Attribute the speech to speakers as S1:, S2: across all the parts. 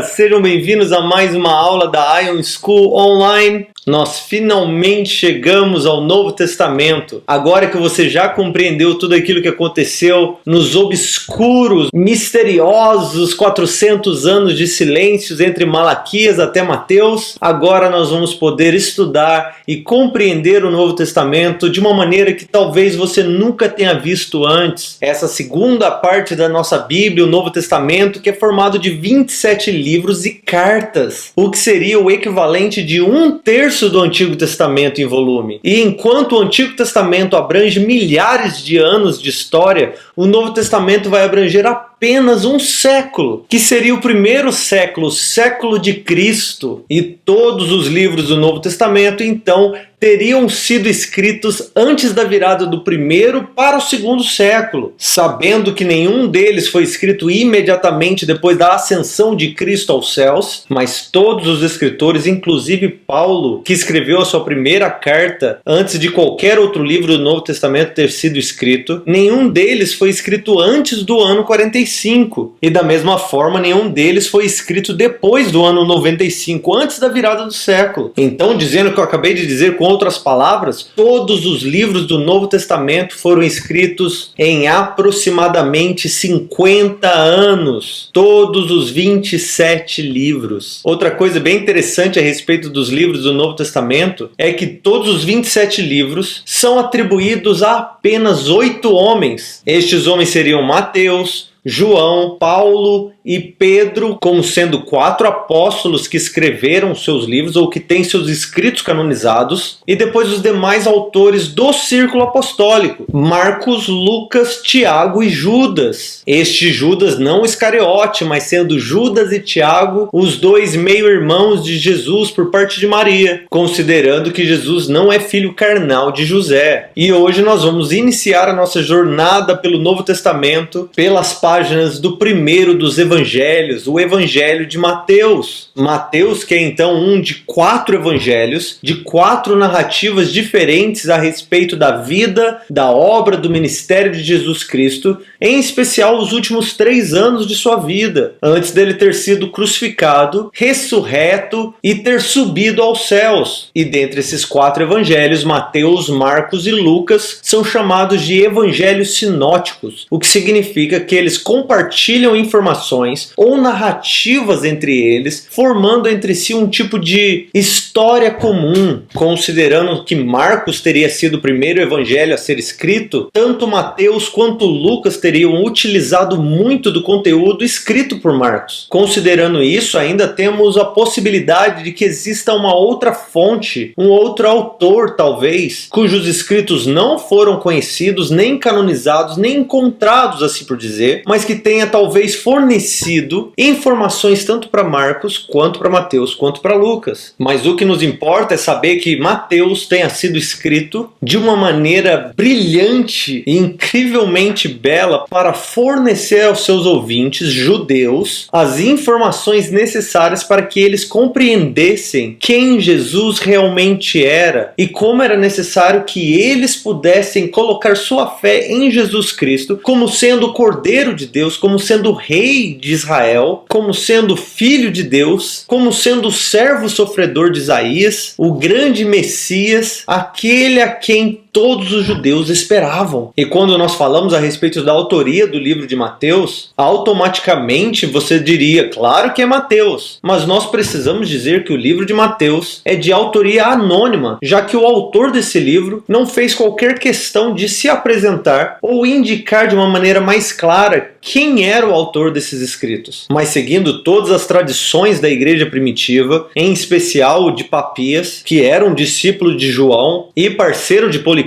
S1: Sejam bem-vindos a mais uma aula da Ion School Online. Nós finalmente chegamos ao Novo Testamento. Agora que você já compreendeu tudo aquilo que aconteceu nos obscuros, misteriosos 400 anos de silêncios entre Malaquias até Mateus, agora nós vamos poder estudar e compreender o Novo Testamento de uma maneira que talvez você nunca tenha visto antes. Essa segunda parte da nossa Bíblia, o Novo Testamento, que é formado de 27 livros e cartas, o que seria o equivalente de 1/3 do Antigo Testamento em volume. E enquanto o Antigo Testamento abrange milhares de anos de história, o Novo Testamento vai abranger apenas um século, que seria o primeiro século, o século de Cristo. E todos os livros do Novo Testamento, então, teriam sido escritos antes da virada do primeiro para o segundo século, sabendo que nenhum deles foi escrito imediatamente depois da ascensão de Cristo aos céus, mas todos os escritores, inclusive Paulo, que escreveu a sua primeira carta antes de qualquer outro livro do Novo Testamento ter sido escrito, nenhum deles foi escrito antes do ano 45, e da mesma forma nenhum deles foi escrito depois do ano 95, antes da virada do século. Então, dizendo o que eu acabei de dizer com outras palavras, todos os livros do Novo Testamento foram escritos em aproximadamente 50 anos. Todos os 27 livros. Outra coisa bem interessante a respeito dos livros do Novo Testamento é que todos os 27 livros são atribuídos a apenas 8 homens. Estes homens seriam Mateus, João, Paulo e Pedro, como sendo 4 apóstolos que escreveram seus livros ou que têm seus escritos canonizados, e depois os demais autores do círculo apostólico, Marcos, Lucas, Tiago e Judas. Este Judas não Iscariote, mas sendo Judas e Tiago os dois meio-irmãos de Jesus por parte de Maria, considerando que Jesus não é filho carnal de José. E hoje nós vamos iniciar a nossa jornada pelo Novo Testamento pelas páginas do primeiro dos evangelhos, o Evangelho de Mateus. Mateus, que é então um de 4 evangelhos, de 4 narrativas diferentes a respeito da vida, da obra, do ministério de Jesus Cristo, em especial os últimos 3 anos de sua vida, antes dele ter sido crucificado, ressurreto e ter subido aos céus. E dentre esses 4 evangelhos, Mateus, Marcos e Lucas são chamados de evangelhos sinóticos, o que significa que eles compartilham informações ou narrativas entre eles, formando entre si um tipo de história comum. Considerando que Marcos teria sido o primeiro evangelho a ser escrito, tanto Mateus quanto Lucas teriam utilizado muito do conteúdo escrito por Marcos. Considerando isso, ainda temos a possibilidade de que exista uma outra fonte, um outro autor talvez, cujos escritos não foram conhecidos, nem canonizados, nem encontrados, assim por dizer, mas que tenha talvez fornecido informações tanto para Marcos, quanto para Mateus, quanto para Lucas. Mas o que nos importa é saber que Mateus tenha sido escrito de uma maneira brilhante e incrivelmente bela para fornecer aos seus ouvintes judeus as informações necessárias para que eles compreendessem quem Jesus realmente era e como era necessário que eles pudessem colocar sua fé em Jesus Cristo como sendo o Cordeiro de Deus, como sendo o Rei de Israel, como sendo Filho de Deus, como sendo o servo sofredor de Isaías, o grande Messias, aquele a quem todos os judeus esperavam. E quando nós falamos a respeito da autoria do livro de Mateus, automaticamente você diria, claro que é Mateus, mas nós precisamos dizer que o livro de Mateus é de autoria anônima, já que o autor desse livro não fez qualquer questão de se apresentar ou indicar de uma maneira mais clara quem era o autor desses escritos. Mas seguindo todas as tradições da igreja primitiva, em especial o de Papias, que era um discípulo de João e parceiro de Policarpo,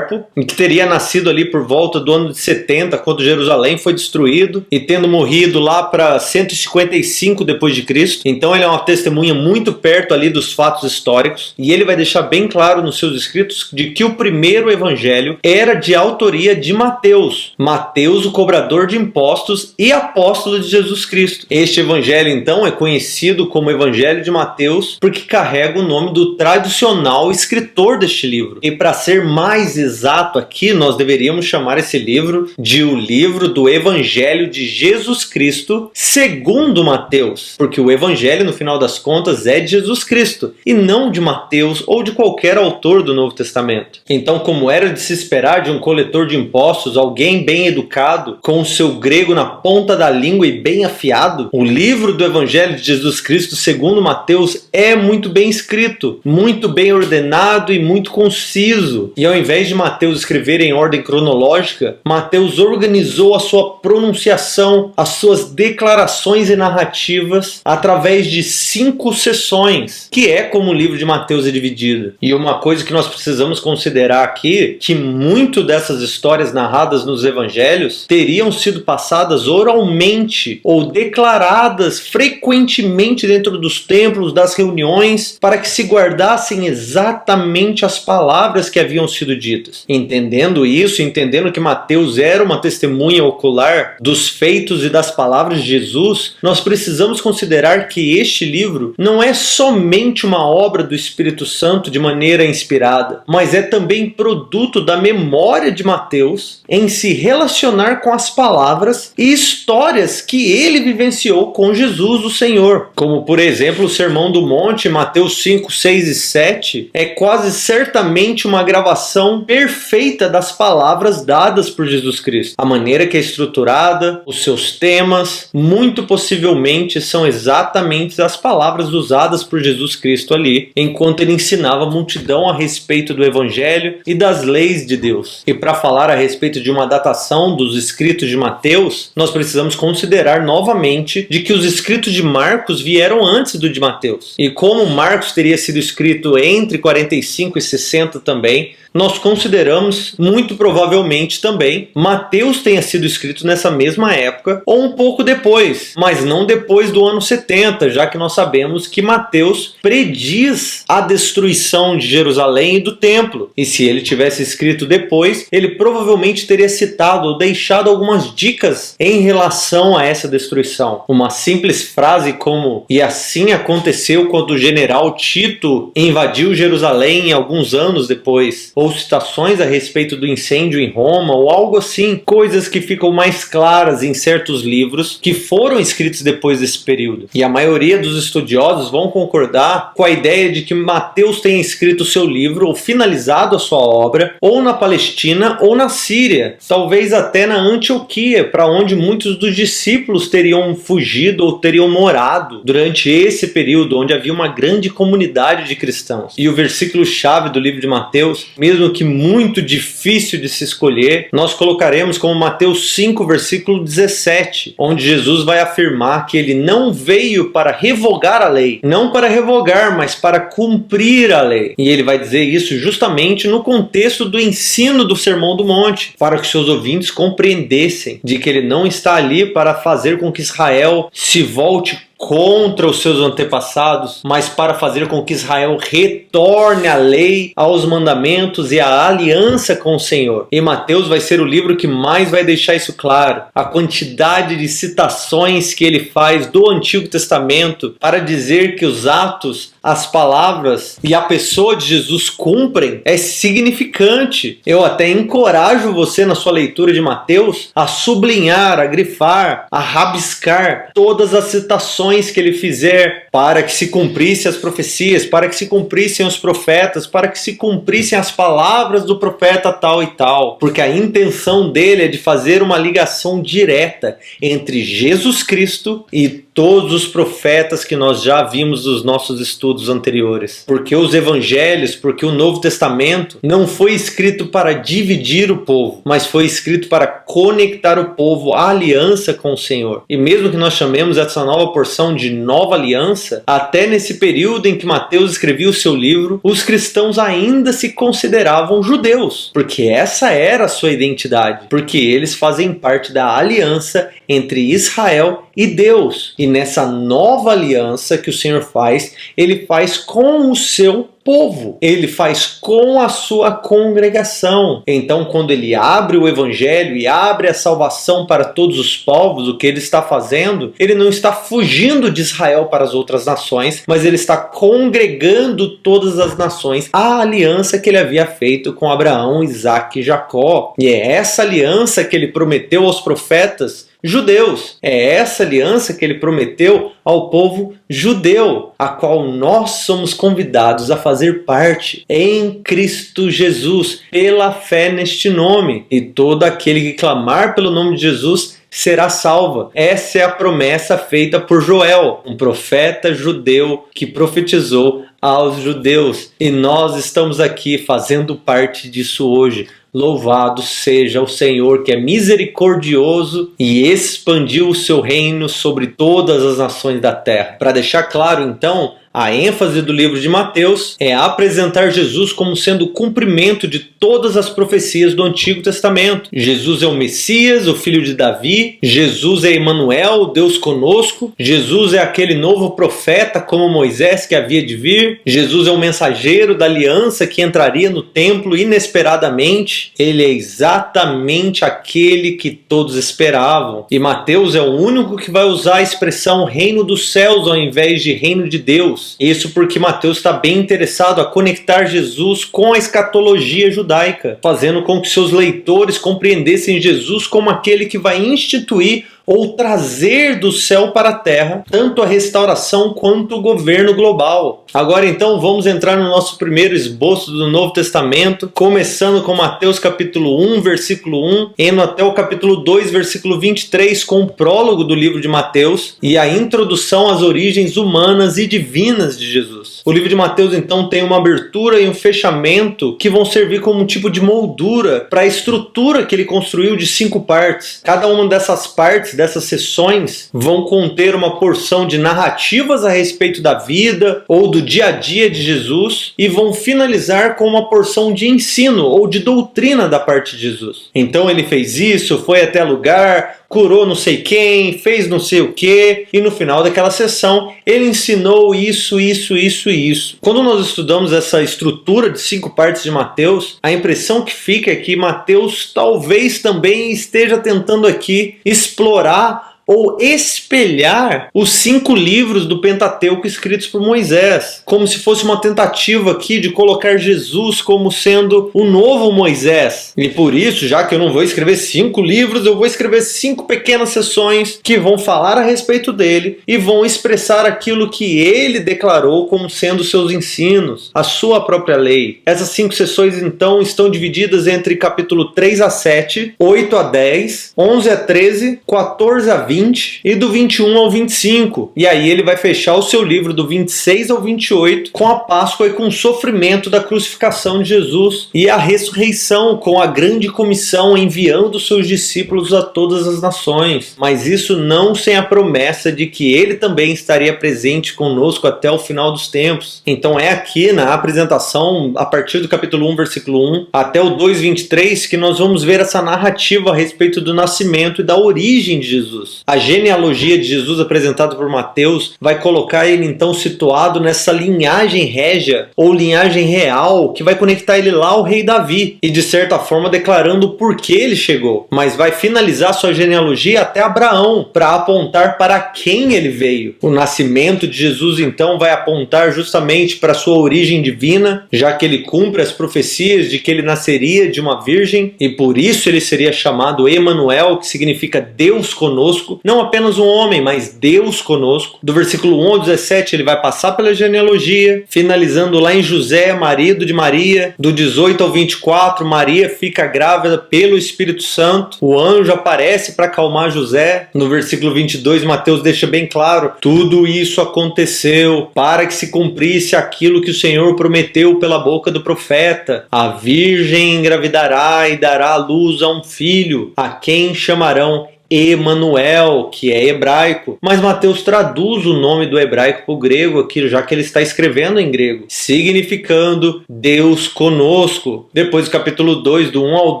S1: que teria nascido ali por volta do ano de 70, quando Jerusalém foi destruído, e tendo morrido lá para 155 depois de Cristo. Então ele é uma testemunha muito perto ali dos fatos históricos, e ele vai deixar bem claro nos seus escritos de que o primeiro evangelho era de autoria de Mateus. Mateus, o cobrador de impostos, impostos e apóstolo de Jesus Cristo. Este evangelho, então, é conhecido como Evangelho de Mateus porque carrega o nome do tradicional escritor deste livro. E para ser mais exato aqui, nós deveríamos chamar esse livro de o livro do Evangelho de Jesus Cristo segundo Mateus, porque o Evangelho, no final das contas, é de Jesus Cristo e não de Mateus ou de qualquer autor do Novo Testamento. Então, como era de se esperar de um coletor de impostos, alguém bem educado, com o seu grego na ponta da língua e bem afiado, o livro do Evangelho de Jesus Cristo segundo Mateus é muito bem escrito, muito bem ordenado e muito conciso. E ao invés de Mateus escrever em ordem cronológica, Mateus organizou a sua pronunciação, as suas declarações e narrativas através de 5 sessões, que é como o livro de Mateus é dividido. E uma coisa que nós precisamos considerar aqui, que muito dessas histórias narradas nos evangelhos teriam sido passadas oralmente ou declaradas frequentemente dentro dos templos, das reuniões, para que se guardassem exatamente as palavras que haviam sido ditas. Entendendo isso, entendendo que Mateus era uma testemunha ocular dos feitos e das palavras de Jesus, nós precisamos considerar que este livro não é somente uma obra do Espírito Santo de maneira inspirada, mas é também produto da memória de Mateus em se relacionar com as palavras e histórias que ele vivenciou com Jesus, o Senhor. Como, por exemplo, o Sermão do Monte, Mateus 5, 6 e 7, é quase certamente uma gravação perfeita das palavras dadas por Jesus Cristo. A maneira que é estruturada, os seus temas, muito possivelmente são exatamente as palavras usadas por Jesus Cristo ali, enquanto ele ensinava a multidão a respeito do Evangelho e das leis de Deus. E para falar a respeito de uma datação dos escritos de Mateus, nós precisamos considerar novamente de que os escritos de Marcos vieram antes do de Mateus. E como Marcos teria sido escrito entre 45 e 60 também, nós consideramos muito provavelmente também Mateus tenha sido escrito nessa mesma época ou um pouco depois, mas não depois do ano 70, já que nós sabemos que Mateus prediz a destruição de Jerusalém e do templo. E se ele tivesse escrito depois, ele provavelmente teria citado ou deixado algumas dicas em relação a essa destruição. Uma simples frase como "e assim aconteceu quando o general Tito invadiu Jerusalém alguns anos depois", ou citações a respeito do incêndio em Roma, ou algo assim, coisas que ficam mais claras em certos livros que foram escritos depois desse período. E a maioria dos estudiosos vão concordar com a ideia de que Mateus tenha escrito o seu livro, ou finalizado a sua obra, ou na Palestina ou na Síria, talvez até na Antioquia, para onde muitos dos discípulos teriam fugido ou teriam morado durante esse período, onde havia uma grande comunidade de cristãos. E o versículo-chave do livro de Mateus, mesmo que muito difícil de se escolher, nós colocaremos como Mateus 5, versículo 17, onde Jesus vai afirmar que ele não veio para revogar a lei, não para revogar, mas para cumprir a lei. E ele vai dizer isso justamente no contexto do ensino do Sermão do Monte, para que seus ouvintes compreendessem de que ele não está ali para fazer com que Israel se volte contra os seus antepassados, mas para fazer com que Israel retorne à lei, aos mandamentos e à aliança com o Senhor. E Mateus vai ser o livro que mais vai deixar isso claro. A quantidade de citações que ele faz do Antigo Testamento para dizer que os atos, as palavras e a pessoa de Jesus cumprem é significante. Eu até encorajo você na sua leitura de Mateus a sublinhar, a grifar, a rabiscar todas as citações que ele fizer para que se cumprissem as profecias, para que se cumprissem os profetas, para que se cumprissem as palavras do profeta tal e tal, porque a intenção dele é de fazer uma ligação direta entre Jesus Cristo e todos os profetas que nós já vimos nos nossos estudos anteriores. Porque os evangelhos, porque o Novo Testamento não foi escrito para dividir o povo, mas foi escrito para conectar o povo à aliança com o Senhor. E mesmo que nós chamemos essa nova porção de nova aliança, até nesse período em que Mateus escrevia o seu livro, os cristãos ainda se consideravam judeus, porque essa era a sua identidade, porque eles fazem parte da aliança entre Israel e Deus. E nessa nova aliança que o Senhor faz, ele faz com o seu povo, ele faz com a sua congregação. Então, quando ele abre o evangelho e abre a salvação para todos os povos, o que ele está fazendo? Ele não está fugindo de Israel para as outras nações, mas ele está congregando todas as nações à aliança que ele havia feito com Abraão, Isaque e Jacó. E é essa aliança que ele prometeu aos profetas judeus. É essa aliança que ele prometeu ao povo judeu, a qual nós somos convidados a fazer parte em Cristo Jesus, pela fé neste nome. E todo aquele que clamar pelo nome de Jesus será salva. Essa é a promessa feita por Joel, um profeta judeu que profetizou aos judeus. E nós estamos aqui fazendo parte disso hoje. Louvado seja o Senhor, que é misericordioso e expandiu o seu reino sobre todas as nações da terra. Para deixar claro, então, a ênfase do livro de Mateus é apresentar Jesus como sendo o cumprimento de todas as profecias do Antigo Testamento. Jesus é o Messias, o filho de Davi. Jesus é Emanuel, o Deus conosco. Jesus é aquele novo profeta como Moisés que havia de vir. Jesus é o mensageiro da aliança que entraria no templo inesperadamente. Ele é exatamente aquele que todos esperavam. E Mateus é o único que vai usar a expressão reino dos céus ao invés de reino de Deus. Isso porque Mateus está bem interessado a conectar Jesus com a escatologia judaica, fazendo com que seus leitores compreendessem Jesus como aquele que vai instituir ou trazer do céu para a terra tanto a restauração quanto o governo global. Agora então vamos entrar no nosso primeiro esboço do Novo Testamento, começando com Mateus capítulo 1, versículo 1, indo até o capítulo 2, versículo 23, com o prólogo do livro de Mateus e a introdução às origens humanas e divinas de Jesus. O livro de Mateus então tem uma abertura e um fechamento que vão servir como um tipo de moldura para a estrutura que ele construiu de 5 partes. Cada uma dessas partes, dessas sessões, vão conter uma porção de narrativas a respeito da vida ou do dia a dia de Jesus e vão finalizar com uma porção de ensino ou de doutrina da parte de Jesus. Então ele fez isso, foi até lugar, curou não sei quem, fez não sei o que, e no final daquela sessão ele ensinou isso. Quando nós estudamos essa estrutura de 5 partes de Mateus, a impressão que fica é que Mateus talvez também esteja tentando aqui explorar ou espelhar os 5 livros do Pentateuco escritos por Moisés, como se fosse uma tentativa aqui de colocar Jesus como sendo o novo Moisés. E por isso, já que eu não vou escrever 5 livros, eu vou escrever 5 pequenas sessões que vão falar a respeito dele e vão expressar aquilo que ele declarou como sendo seus ensinos, a sua própria lei. Essas 5 sessões então estão divididas entre capítulo 3 a 7, 8 a 10, 11 a 13, 14 a 20 e do 21 ao 25. E aí ele vai fechar o seu livro do 26 ao 28 com a Páscoa e com o sofrimento da crucificação de Jesus e a ressurreição com a grande comissão enviando seus discípulos a todas as nações. Mas isso não sem a promessa de que ele também estaria presente conosco até o final dos tempos. Então é aqui na apresentação, a partir do capítulo 1, versículo 1 até o 2:23, que nós vamos ver essa narrativa a respeito do nascimento e da origem de Jesus. A genealogia de Jesus apresentada por Mateus vai colocar ele então situado nessa linhagem régia ou linhagem real que vai conectar ele lá ao rei Davi e de certa forma declarando o porquê ele chegou, mas vai finalizar sua genealogia até Abraão para apontar para quem ele veio. O nascimento de Jesus então vai apontar justamente para sua origem divina, já que ele cumpre as profecias de que ele nasceria de uma virgem e por isso ele seria chamado Emanuel, que significa Deus conosco. Não apenas um homem, mas Deus conosco. Do versículo 1 ao 17 ele vai passar pela genealogia, finalizando lá em José, marido de Maria. Do 18 ao 24, Maria fica grávida pelo Espírito Santo. O anjo aparece para acalmar José. No versículo 22, Mateus deixa bem claro: tudo isso aconteceu para que se cumprisse aquilo que o Senhor prometeu pela boca do profeta. A virgem engravidará e dará à luz a um filho, a quem chamarão Emanuel, que é hebraico, mas Mateus traduz o nome do hebraico para o grego aqui, já que ele está escrevendo em grego, significando Deus conosco. Depois do capítulo 2, do 1 ao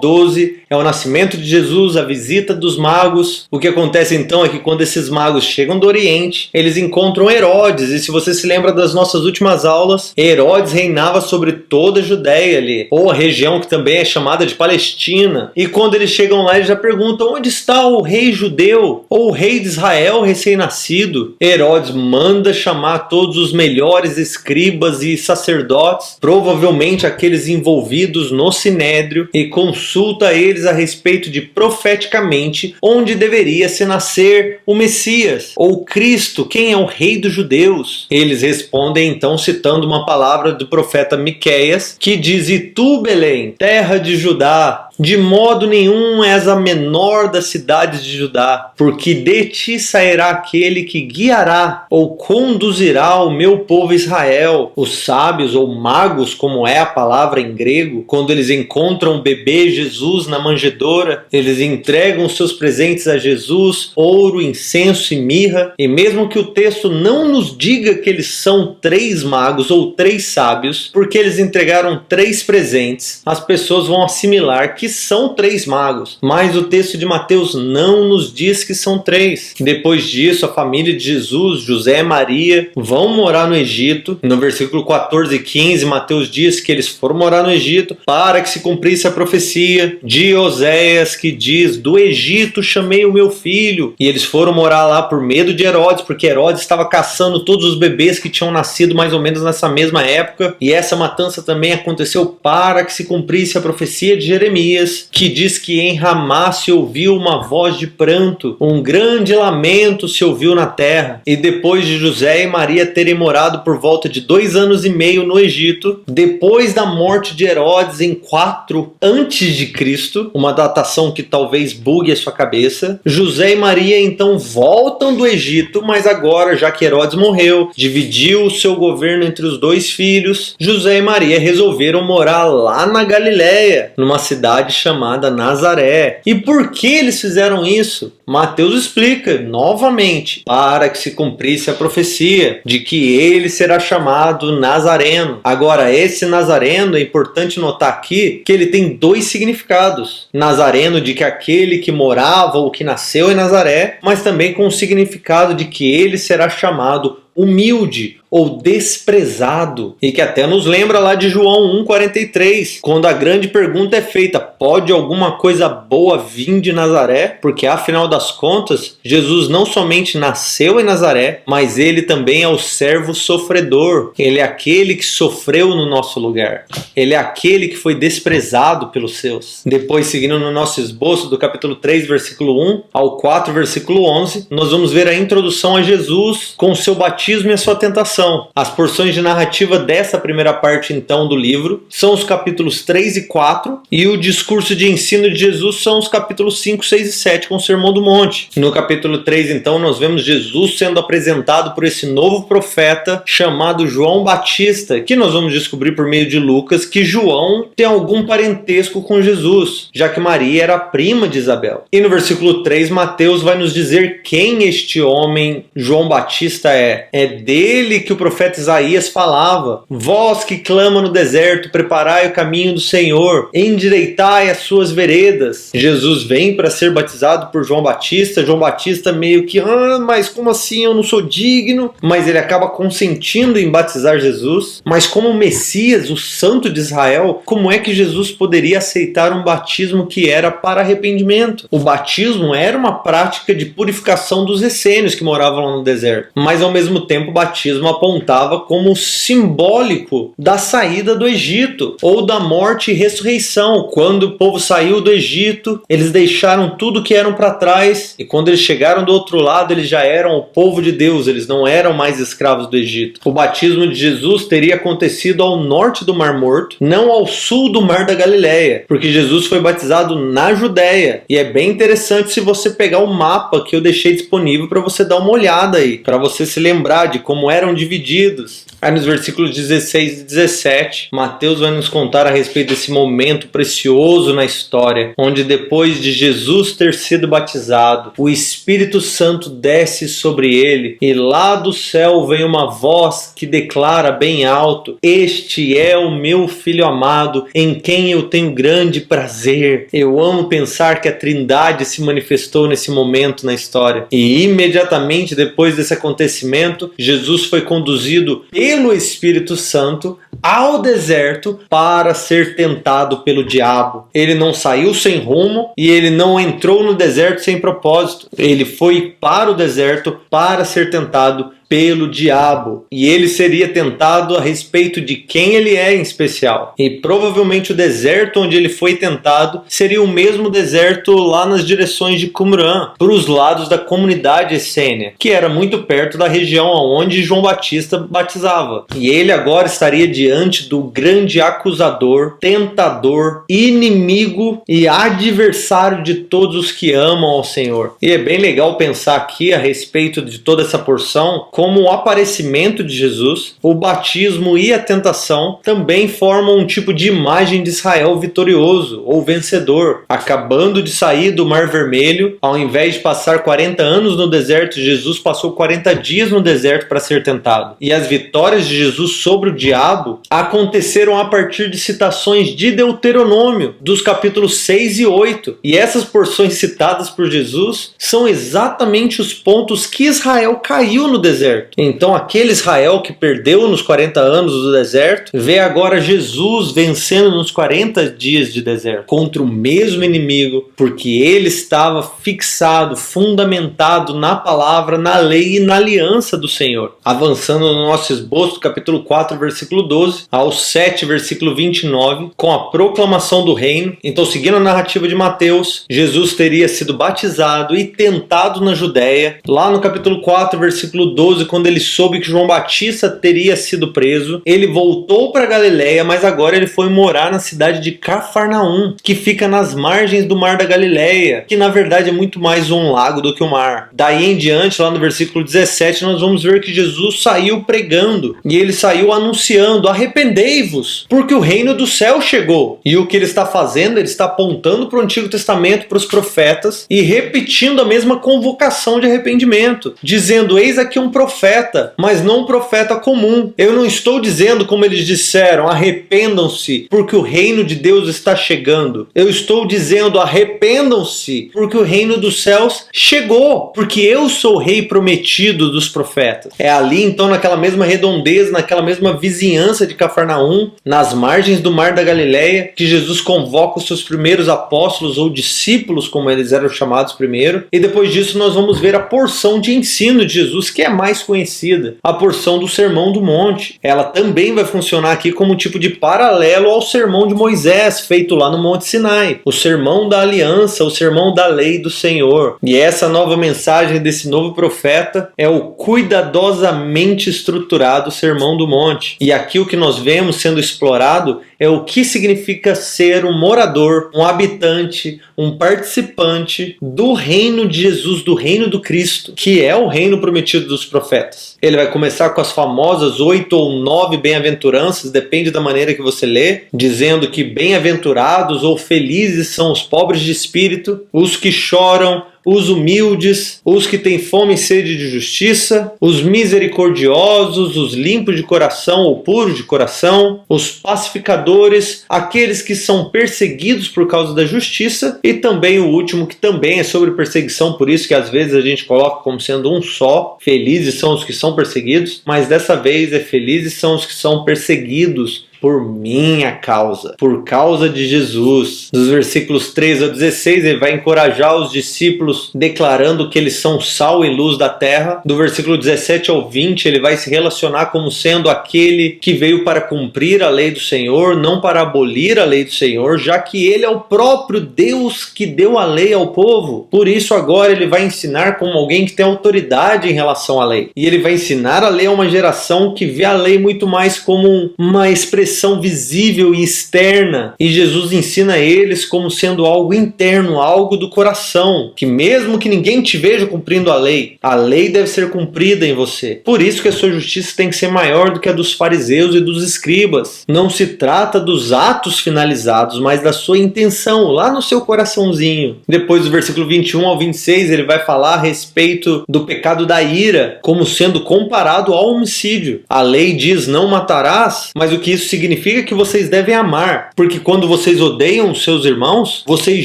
S1: 12, é o nascimento de Jesus, a visita dos magos. O que acontece então é que quando esses magos chegam do Oriente, eles encontram Herodes, e se você se lembra das nossas últimas aulas, Herodes reinava sobre toda a Judéia ali, ou a região que também é chamada de Palestina. E quando eles chegam lá, eles já perguntam: onde está o rei judeu, ou o rei de Israel recém-nascido? Herodes manda chamar todos os melhores escribas e sacerdotes, provavelmente aqueles envolvidos no Sinédrio, e consulta eles a respeito de profeticamente onde deveria se nascer o Messias, ou Cristo, quem é o rei dos judeus. Eles respondem então citando uma palavra do profeta Miqueias, que diz: e tu, Belém, terra de Judá, de modo nenhum és a menor das cidades de Judá, porque de ti sairá aquele que guiará ou conduzirá o meu povo Israel. Os sábios ou magos, como é a palavra em grego, quando eles encontram o bebê Jesus na manjedoura, eles entregam seus presentes a Jesus: ouro, incenso e mirra. E mesmo que o texto não nos diga que eles são 3 magos ou 3 sábios, porque eles entregaram 3 presentes, as pessoas vão assimilar que são 3 magos, mas o texto de Mateus não nos diz que são 3. Depois disso, a família de Jesus, José e Maria, vão morar no Egito. No versículo 14 e 15, Mateus diz que eles foram morar no Egito para que se cumprisse a profecia de Oséias, que diz: do Egito chamei o meu filho. E eles foram morar lá por medo de Herodes, porque Herodes estava caçando todos os bebês que tinham nascido mais ou menos nessa mesma época, e essa matança também aconteceu para que se cumprisse a profecia de Jeremias, que diz que em Ramá se ouviu uma voz de pranto, um grande lamento se ouviu na terra. E depois de José e Maria terem morado por volta de 2 anos e meio no Egito, depois da morte de Herodes em 4 antes de Cristo, uma datação que talvez bugue a sua cabeça, José e Maria então voltam do Egito, mas agora, já que Herodes morreu, dividiu o seu governo entre os 2 filhos, José e Maria resolveram morar lá na Galileia, numa cidade chamada Nazaré. E por que eles fizeram isso? Mateus explica novamente: para que se cumprisse a profecia de que ele será chamado Nazareno. Agora, esse Nazareno, é importante notar aqui que ele tem 2 significados: Nazareno, de que aquele que morava ou que nasceu em Nazaré, mas também com o significado de que ele será chamado humilde ou desprezado, e que até nos lembra lá de João 1,43, quando a grande pergunta é feita: pode alguma coisa boa vir de Nazaré? Porque afinal das contas, Jesus não somente nasceu em Nazaré, mas ele também é o servo sofredor. Ele é aquele que sofreu no nosso lugar. Ele é aquele que foi desprezado pelos seus. Depois, seguindo no nosso esboço do capítulo 3, versículo 1 ao 4, versículo 11, nós vamos ver a introdução a Jesus com o seu batismo e a sua tentação. As porções de narrativa dessa primeira parte, então, do livro são os capítulos 3 e 4, e o discurso de ensino de Jesus são os capítulos 5, 6 e 7, com o Sermão do Monte. No capítulo 3, então, nós vemos Jesus sendo apresentado por esse novo profeta chamado João Batista, que nós vamos descobrir por meio de Lucas que João tem algum parentesco com Jesus, já que Maria era prima de Isabel. E no versículo 3, Mateus vai nos dizer quem este homem João Batista é. É dele que o profeta Isaías falava: vós que clama no deserto, preparai o caminho do Senhor, endireitai as suas veredas. Jesus vem para ser batizado por João Batista. João Batista meio que: mas como assim, eu não sou digno? Mas ele acaba consentindo em batizar Jesus. Mas como Messias, o Santo de Israel, como é que Jesus poderia aceitar um batismo que era para arrependimento? O batismo era uma prática de purificação dos essênios que moravam lá no deserto, mas ao mesmo tempo o batismo apontava como simbólico da saída do Egito, ou da morte e ressurreição. Quando o povo saiu do Egito, eles deixaram tudo que eram para trás, e quando eles chegaram do outro lado, eles já eram o povo de Deus, eles não eram mais escravos do Egito. O batismo de Jesus teria acontecido ao norte do Mar Morto, não ao sul do Mar da Galileia, porque Jesus foi batizado na Judéia. E é bem interessante se você pegar o mapa que eu deixei disponível para você dar uma olhada aí, para você se lembrar de como eram divididos. Aí nos versículos 16 e 17, Mateus vai nos contar a respeito desse momento precioso na história, onde depois de Jesus ter sido batizado, o Espírito Santo desce sobre ele, e lá do céu vem uma voz que declara bem alto: "Este é o meu Filho amado, em quem eu tenho grande prazer." Eu amo pensar que a Trindade se manifestou nesse momento na história. E imediatamente depois desse acontecimento, Jesus foi conduzido pelo Espírito Santo ao deserto para ser tentado pelo diabo. Ele não saiu sem rumo e ele não entrou no deserto sem propósito. Ele foi para o deserto para ser tentado pelo diabo. E ele seria tentado a respeito de quem ele é em especial. E provavelmente o deserto onde ele foi tentado seria o mesmo deserto lá nas direções de Qumran, para os lados da comunidade essênia, que era muito perto da região onde João Batista batizava. E ele agora estaria diante do grande acusador, tentador, inimigo e adversário de todos os que amam ao Senhor. E é bem legal pensar aqui a respeito de toda essa porção, como o aparecimento de Jesus, o batismo e a tentação também formam um tipo de imagem de Israel vitorioso ou vencedor, acabando de sair do Mar Vermelho. Ao invés de passar 40 anos no deserto, Jesus passou 40 dias no deserto para ser tentado. E as vitórias de Jesus sobre o diabo aconteceram a partir de citações de Deuteronômio, dos capítulos 6 e 8. E essas porções citadas por Jesus são exatamente os pontos que Israel caiu no deserto. Então aquele Israel que perdeu nos 40 anos do deserto, vê agora Jesus vencendo nos 40 dias de deserto contra o mesmo inimigo, porque ele estava fixado, fundamentado na palavra, na lei e na aliança do Senhor. Avançando no nosso esboço, capítulo 4, versículo 12 ao 7, versículo 29, com a proclamação do reino. Então, seguindo a narrativa de Mateus, Jesus teria sido batizado e tentado na Judéia. Lá no capítulo 4, versículo 12, quando ele soube que João Batista teria sido preso, ele voltou para Galiléia, mas agora ele foi morar na cidade de Cafarnaum, que fica nas margens do Mar da Galiléia, que na verdade é muito mais um lago do que um mar. Daí em diante, lá no versículo 17, nós vamos ver que Jesus saiu pregando, e ele saiu anunciando: "Arrependei-vos, porque o reino do céu chegou." E o que ele está fazendo? Ele está apontando para o Antigo Testamento, para os profetas, e repetindo a mesma convocação de arrependimento, dizendo: "Eis aqui um profeta, mas não um profeta comum. Eu não estou dizendo, como eles disseram, arrependam-se, porque o reino de Deus está chegando. Eu estou dizendo, arrependam-se, porque o reino dos céus chegou, porque eu sou o rei prometido dos profetas." É ali, então, naquela mesma redondeza, naquela mesma vizinhança de Cafarnaum, nas margens do Mar da Galileia, que Jesus convoca os seus primeiros apóstolos ou discípulos, como eles eram chamados primeiro. E depois disso nós vamos ver a porção de ensino de Jesus, que é mais conhecida, a porção do Sermão do Monte. Ela também vai funcionar aqui como um tipo de paralelo ao Sermão de Moisés, feito lá no Monte Sinai, o Sermão da Aliança, o Sermão da Lei do Senhor. E essa nova mensagem desse novo profeta é o cuidadosamente estruturado Sermão do Monte. E aqui o que nós vemos sendo explorado é o que significa ser um morador, um habitante, um participante do reino de Jesus, do reino do Cristo, que é o reino prometido dos profetas. Ele vai começar com as famosas 8 ou 9 bem-aventuranças, depende da maneira que você lê, dizendo que bem-aventurados ou felizes são os pobres de espírito, os que choram, os humildes, os que têm fome e sede de justiça, os misericordiosos, os limpos de coração ou puros de coração, os pacificadores, aqueles que são perseguidos por causa da justiça, e também o último, que também é sobre perseguição, por isso que às vezes a gente coloca como sendo um só: felizes são os que são perseguidos, mas dessa vez é felizes são os que são perseguidos por minha causa, por causa de Jesus. Dos versículos 13 a 16, ele vai encorajar os discípulos declarando que eles são sal e luz da terra. Do versículo 17 ao 20, ele vai se relacionar como sendo aquele que veio para cumprir a lei do Senhor, não para abolir a lei do Senhor, já que ele é o próprio Deus que deu a lei ao povo. Por isso agora ele vai ensinar como alguém que tem autoridade em relação à lei. E ele vai ensinar a lei a uma geração que vê a lei muito mais como uma expressão expressão visível e externa, e Jesus ensina eles como sendo algo interno, algo do coração, que mesmo que ninguém te veja cumprindo a lei deve ser cumprida em você. Por isso que a sua justiça tem que ser maior do que a dos fariseus e dos escribas. Não se trata dos atos finalizados, mas da sua intenção, lá no seu coraçãozinho. Depois do versículo 21 ao 26, ele vai falar a respeito do pecado da ira, como sendo comparado ao homicídio. A lei diz não matarás, mas o que isso significa é que vocês devem amar, porque quando vocês odeiam os seus irmãos, vocês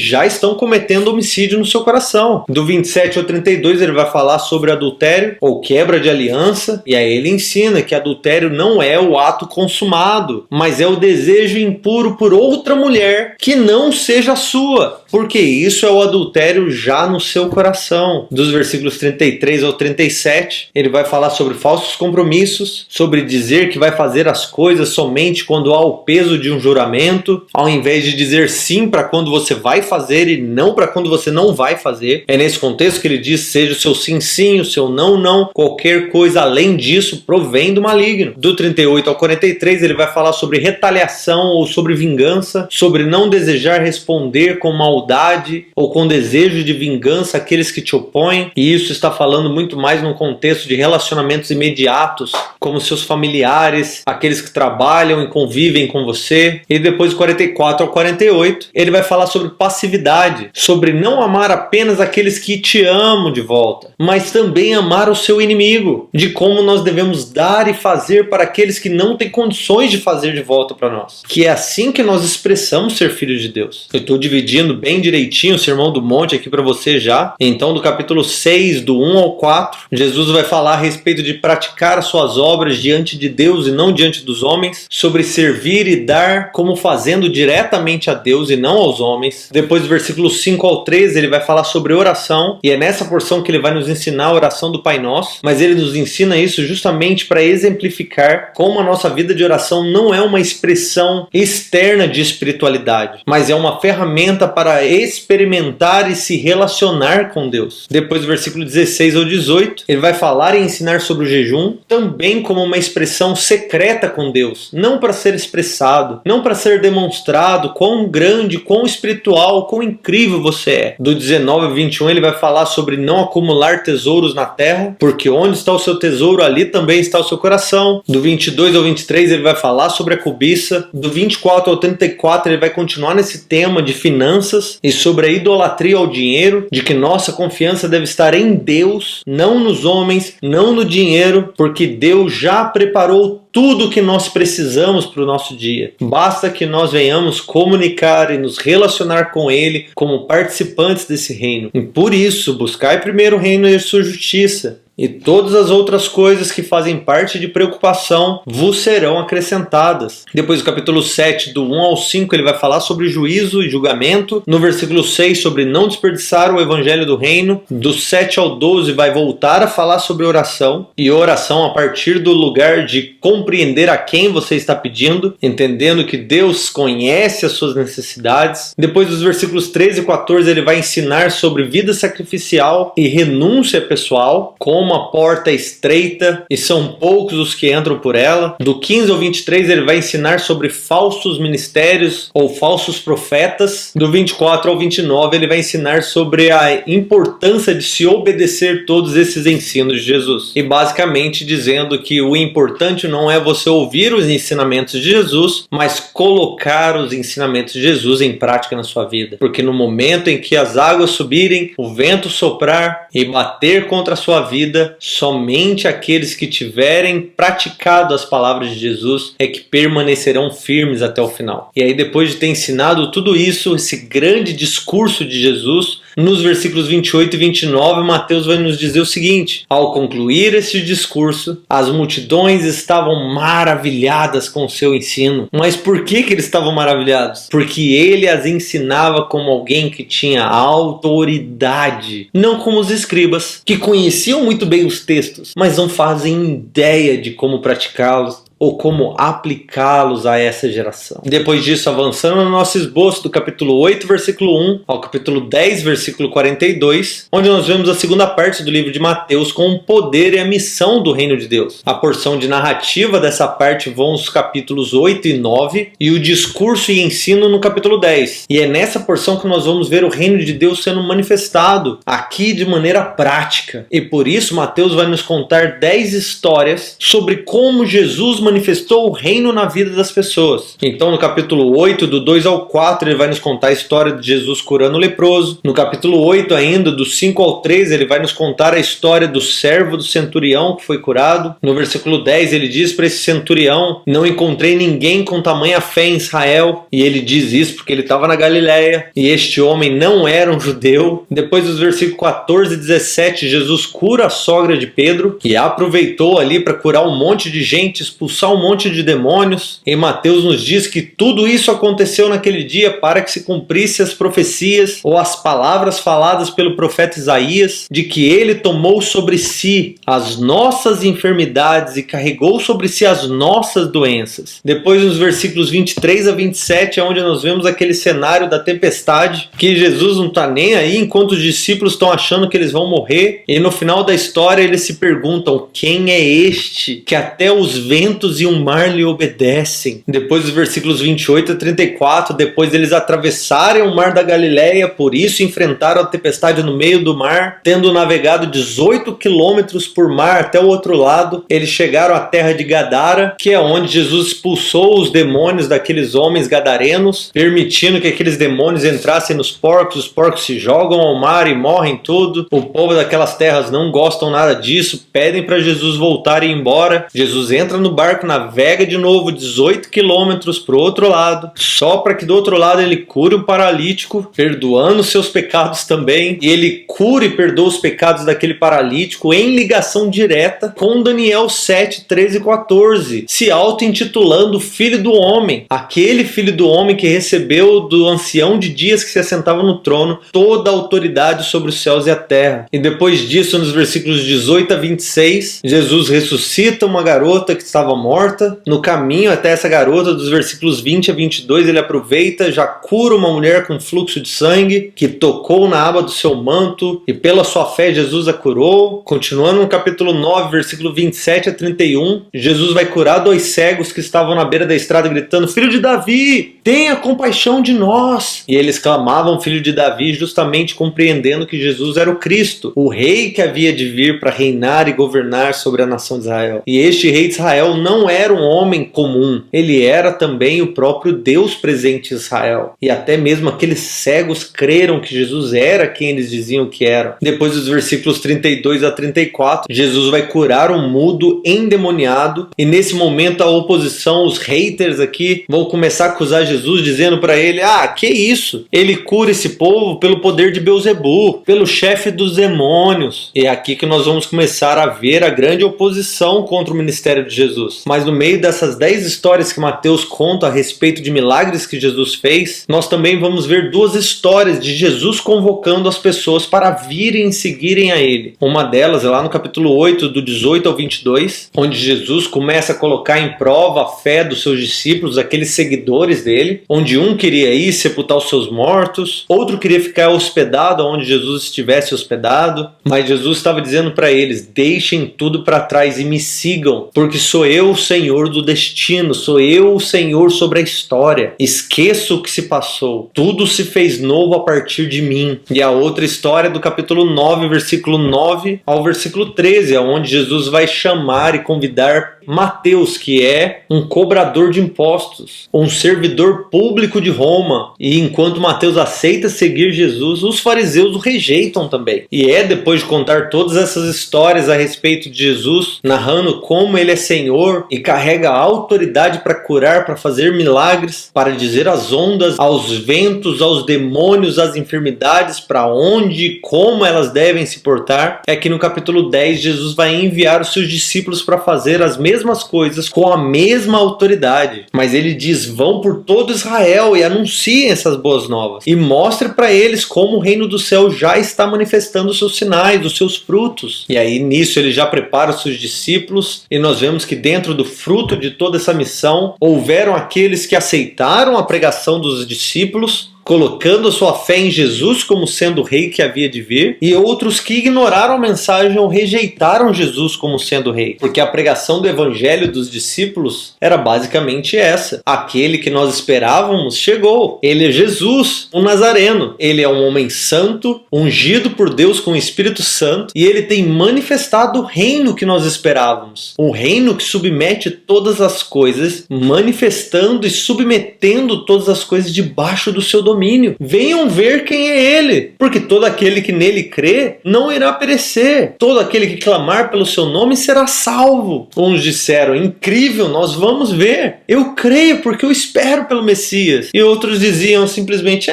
S1: já estão cometendo homicídio no seu coração. Do 27 ao 32 ele vai falar sobre adultério ou quebra de aliança, e aí ele ensina que adultério não é o ato consumado, mas é o desejo impuro por outra mulher que não seja sua, porque isso é o adultério já no seu coração. Dos versículos 33 ao 37, ele vai falar sobre falsos compromissos, sobre dizer que vai fazer as coisas somente quando há o peso de um juramento, ao invés de dizer sim para quando você vai fazer e não para quando você não vai fazer. É nesse contexto que ele diz: seja o seu sim sim, o seu não não, qualquer coisa além disso provém do maligno. Do 38 ao 43 ele vai falar sobre retaliação ou sobre vingança, sobre não desejar responder com maldade ou com desejo de vingança àqueles que te opõem, e isso está falando muito mais num contexto de relacionamentos imediatos, como seus familiares, aqueles que trabalham e convivem com você. E depois do 44 ao 48 ele vai falar sobre passividade, sobre não amar apenas aqueles que te amam de volta, mas também amar o seu inimigo, de como nós devemos dar e fazer para aqueles que não têm condições de fazer de volta para nós, que é assim que nós expressamos ser filhos de Deus. Eu estou dividindo bem direitinho o Sermão do Monte aqui para você já. Então do capítulo 6, do 1 ao 4, Jesus vai falar a respeito de praticar as suas obras diante de Deus e não diante dos homens, sobre servir e dar como fazendo diretamente a Deus e não aos homens. Depois do versículo 5 ao 13 ele vai falar sobre oração, e é nessa porção que ele vai nos ensinar a oração do Pai Nosso, mas ele nos ensina isso justamente para exemplificar como a nossa vida de oração não é uma expressão externa de espiritualidade, mas é uma ferramenta para experimentar e se relacionar com Deus. Depois do versículo 16 ao 18 ele vai falar e ensinar sobre o jejum, também como uma expressão secreta com Deus, não para ser expressado, não para ser demonstrado quão grande, quão espiritual, quão incrível você é. Do 19 ao 21 ele vai falar sobre não acumular tesouros na terra, porque onde está o seu tesouro, ali também está o seu coração. Do 22 ao 23 ele vai falar sobre a cobiça. Do 24 ao 34 ele vai continuar nesse tema de finanças e sobre a idolatria ao dinheiro, de que nossa confiança deve estar em Deus, não nos homens, não no dinheiro, porque Deus já preparou tudo o que nós precisamos para o nosso dia. Basta que nós venhamos comunicar e nos relacionar com Ele como participantes desse reino. E por isso, buscai primeiro o reino e a sua justiça, e todas as outras coisas que fazem parte de preocupação vos serão acrescentadas. Depois do capítulo 7, do 1 ao 5, ele vai falar sobre juízo e julgamento. No versículo 6, sobre não desperdiçar o evangelho do reino. Do 7 ao 12, vai voltar a falar sobre oração. E oração a partir do lugar de compreender a quem você está pedindo, entendendo que Deus conhece as suas necessidades. Depois dos versículos 13 e 14, ele vai ensinar sobre vida sacrificial e renúncia pessoal, como uma porta estreita e são poucos os que entram por ela. Do 15 ao 23 ele vai ensinar sobre falsos ministérios ou falsos profetas. Do 24 ao 29 ele vai ensinar sobre a importância de se obedecer todos esses ensinos de Jesus. E basicamente dizendo que o importante não é você ouvir os ensinamentos de Jesus, mas colocar os ensinamentos de Jesus em prática na sua vida. Porque no momento em que as águas subirem, o vento soprar e bater contra a sua vida, somente aqueles que tiverem praticado as palavras de Jesus é que permanecerão firmes até o final. E aí, depois de ter ensinado tudo isso, esse grande discurso de Jesus, nos versículos 28 e 29, Mateus vai nos dizer o seguinte: ao concluir esse discurso, as multidões estavam maravilhadas com o seu ensino. Mas por que eles estavam maravilhados? Porque ele as ensinava como alguém que tinha autoridade, não como os escribas, que conheciam muito bem os textos, mas não fazem ideia de como praticá-los. ou como aplicá-los a essa geração. Depois disso, avançando no nosso esboço do capítulo 8, versículo 1 ao capítulo 10, versículo 42, onde nós vemos a segunda parte do livro de Mateus com o poder e a missão do reino de Deus. A porção de narrativa dessa parte vão os capítulos 8 e 9 e o discurso e ensino no capítulo 10. E é nessa porção que nós vamos ver o reino de Deus sendo manifestado aqui de maneira prática. E por isso Mateus vai nos contar 10 histórias sobre como Jesus manifestou o reino na vida das pessoas. Então no capítulo 8, do 2 ao 4, ele vai nos contar a história de Jesus curando o leproso. No capítulo 8 ainda, do 5 ao 13, ele vai nos contar a história do servo do centurião que foi curado. No versículo 10 ele diz para esse centurião: não encontrei ninguém com tamanha fé em Israel. E ele diz isso porque ele estava na Galileia e este homem não era um judeu. Depois dos versículos 14 e 17, Jesus cura a sogra de Pedro e aproveitou ali para curar um monte de gente, expulsar um monte de demônios. E Mateus nos diz que tudo isso aconteceu naquele dia para que se cumprisse as profecias ou as palavras faladas pelo profeta Isaías, de que ele tomou sobre si as nossas enfermidades e carregou sobre si as nossas doenças. Depois nos versículos 23 a 27 é onde nós vemos aquele cenário da tempestade, que Jesus não está nem aí enquanto os discípulos estão achando que eles vão morrer, e no final da história eles se perguntam: quem é este que até os ventos e o mar lhe obedecem? Depois dos versículos 28 a 34, depois deles atravessarem o mar da Galileia, por isso enfrentaram a tempestade no meio do mar, tendo navegado 18 quilômetros por mar até o outro lado, eles chegaram à terra de Gadara, que é onde Jesus expulsou os demônios daqueles homens gadarenos, permitindo que aqueles demônios entrassem nos porcos. Os porcos se jogam ao mar e morrem tudo. O povo daquelas terras não gostam nada disso, pedem para Jesus voltar e ir embora. Jesus entra no barco, navega de novo 18 quilômetros para o outro lado, só para que do outro lado ele cure o paralítico, perdoando seus pecados também, e ele cura e perdoa os pecados daquele paralítico em ligação direta com Daniel 7, 13 e 14, se auto-intitulando Filho do Homem, aquele Filho do Homem que recebeu do ancião de dias que se assentava no trono toda a autoridade sobre os céus e a terra. E depois disso, nos versículos 18 a 26, Jesus ressuscita uma garota que estava morta. No caminho até essa garota, dos versículos 20 a 22, ele aproveita, já cura uma mulher com fluxo de sangue, que tocou na aba do seu manto, e pela sua fé Jesus a curou. Continuando no capítulo 9, versículo 27 a 31, Jesus vai curar 2 cegos que estavam na beira da estrada gritando: Filho de Davi, tenha compaixão de nós. E eles clamavam Filho de Davi, justamente compreendendo que Jesus era o Cristo, o rei que havia de vir para reinar e governar sobre a nação de Israel. E este rei de Israel não era um homem comum, ele era também o próprio Deus presente em Israel. E até mesmo aqueles cegos creram que Jesus era quem eles diziam que era. Depois dos versículos 32 a 34, Jesus vai curar um mudo endemoniado, e nesse momento a oposição, os haters aqui, vão começar a acusar Jesus, dizendo para ele: que isso? Ele cura esse povo pelo poder de Beelzebu, pelo chefe dos demônios. E é aqui que nós vamos começar a ver a grande oposição contra o ministério de Jesus. Mas no meio dessas 10 histórias que Mateus conta a respeito de milagres que Jesus fez, nós também vamos ver 2 histórias de Jesus convocando as pessoas para virem e seguirem a ele. Uma delas é lá no capítulo 8, do 18 ao 22, onde Jesus começa a colocar em prova a fé dos seus discípulos, aqueles seguidores dele, onde um queria ir sepultar os seus mortos, outro queria ficar hospedado onde Jesus estivesse hospedado, mas Jesus estava dizendo para eles: deixem tudo para trás e me sigam, porque sou eu o Senhor do destino, sou eu o Senhor sobre a história. Esqueça o que se passou, tudo se fez novo a partir de mim. E a outra história do capítulo 9, versículo 9 ao versículo 13, onde Jesus vai chamar e convidar Mateus, que é um cobrador de impostos, um servidor público de Roma. E enquanto Mateus aceita seguir Jesus, os fariseus o rejeitam também. E é depois de contar todas essas histórias a respeito de Jesus, narrando como ele é Senhor e carrega a autoridade para curar, para fazer milagres, para dizer às ondas, aos ventos, aos demônios, às enfermidades, para onde e como elas devem se portar, é que no capítulo 10 Jesus vai enviar os seus discípulos para fazer as mesmas coisas com a mesma autoridade. Mas ele diz: vão por todo Israel e anunciem essas boas novas e mostre para eles como o reino do céu já está manifestando os seus sinais, os seus frutos. E aí nisso ele já prepara os seus discípulos, e nós vemos que dentro dentro do fruto de toda essa missão, houveram aqueles que aceitaram a pregação dos discípulos, colocando sua fé em Jesus como sendo o rei que havia de vir, e outros que ignoraram a mensagem ou rejeitaram Jesus como sendo rei, porque a pregação do evangelho dos discípulos era basicamente essa: aquele que nós esperávamos chegou, ele é Jesus, o Nazareno, ele é um homem santo, ungido por Deus com o Espírito Santo, e ele tem manifestado o reino que nós esperávamos, um reino que submete todas as coisas, manifestando e submetendo todas as coisas debaixo do seu domínio. Venham ver quem é ele, porque todo aquele que nele crê não irá perecer, todo aquele que clamar pelo seu nome será salvo. Uns disseram: incrível, nós vamos ver, eu creio porque eu espero pelo Messias. E outros diziam simplesmente: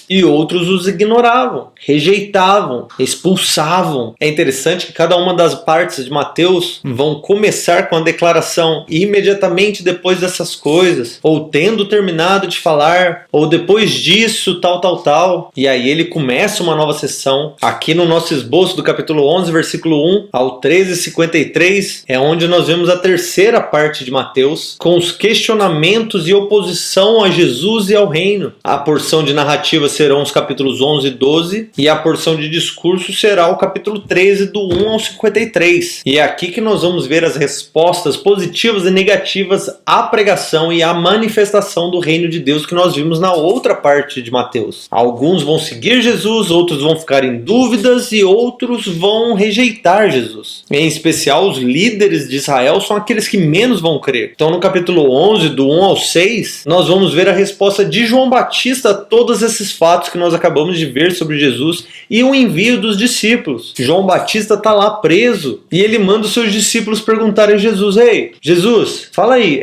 S1: e outros os ignoravam, rejeitavam, expulsavam. É interessante que cada uma das partes de Mateus vão começar com a declaração imediatamente depois dessas coisas, ou tendo terminado de falar, ou depois disso, tal. E aí ele começa uma nova sessão. Aqui no nosso esboço do capítulo 11, versículo 1 ao 13:53, é onde nós vemos a terceira parte de Mateus, com os questionamentos e oposição a Jesus e ao reino. A porção de narrativa serão os capítulos 11 e 12, e a porção de discurso será o capítulo 13, do 1 ao 53. E é aqui que nós vamos ver as respostas positivas e negativas à pregação e à manifestação do reino de Deus que nós vimos na outra parte de Mateus. Alguns vão seguir Jesus, outros vão ficar em dúvidas e outros vão rejeitar Jesus. Em especial, os líderes de Israel são aqueles que menos vão crer. Então, no capítulo 11, do 1 ao 6, nós vamos ver a resposta de João Batista a todos esses fatos que nós acabamos de ver sobre Jesus e o envio dos discípulos. João Batista está lá preso e ele manda os seus discípulos perguntarem a Jesus: ei, Jesus, fala aí,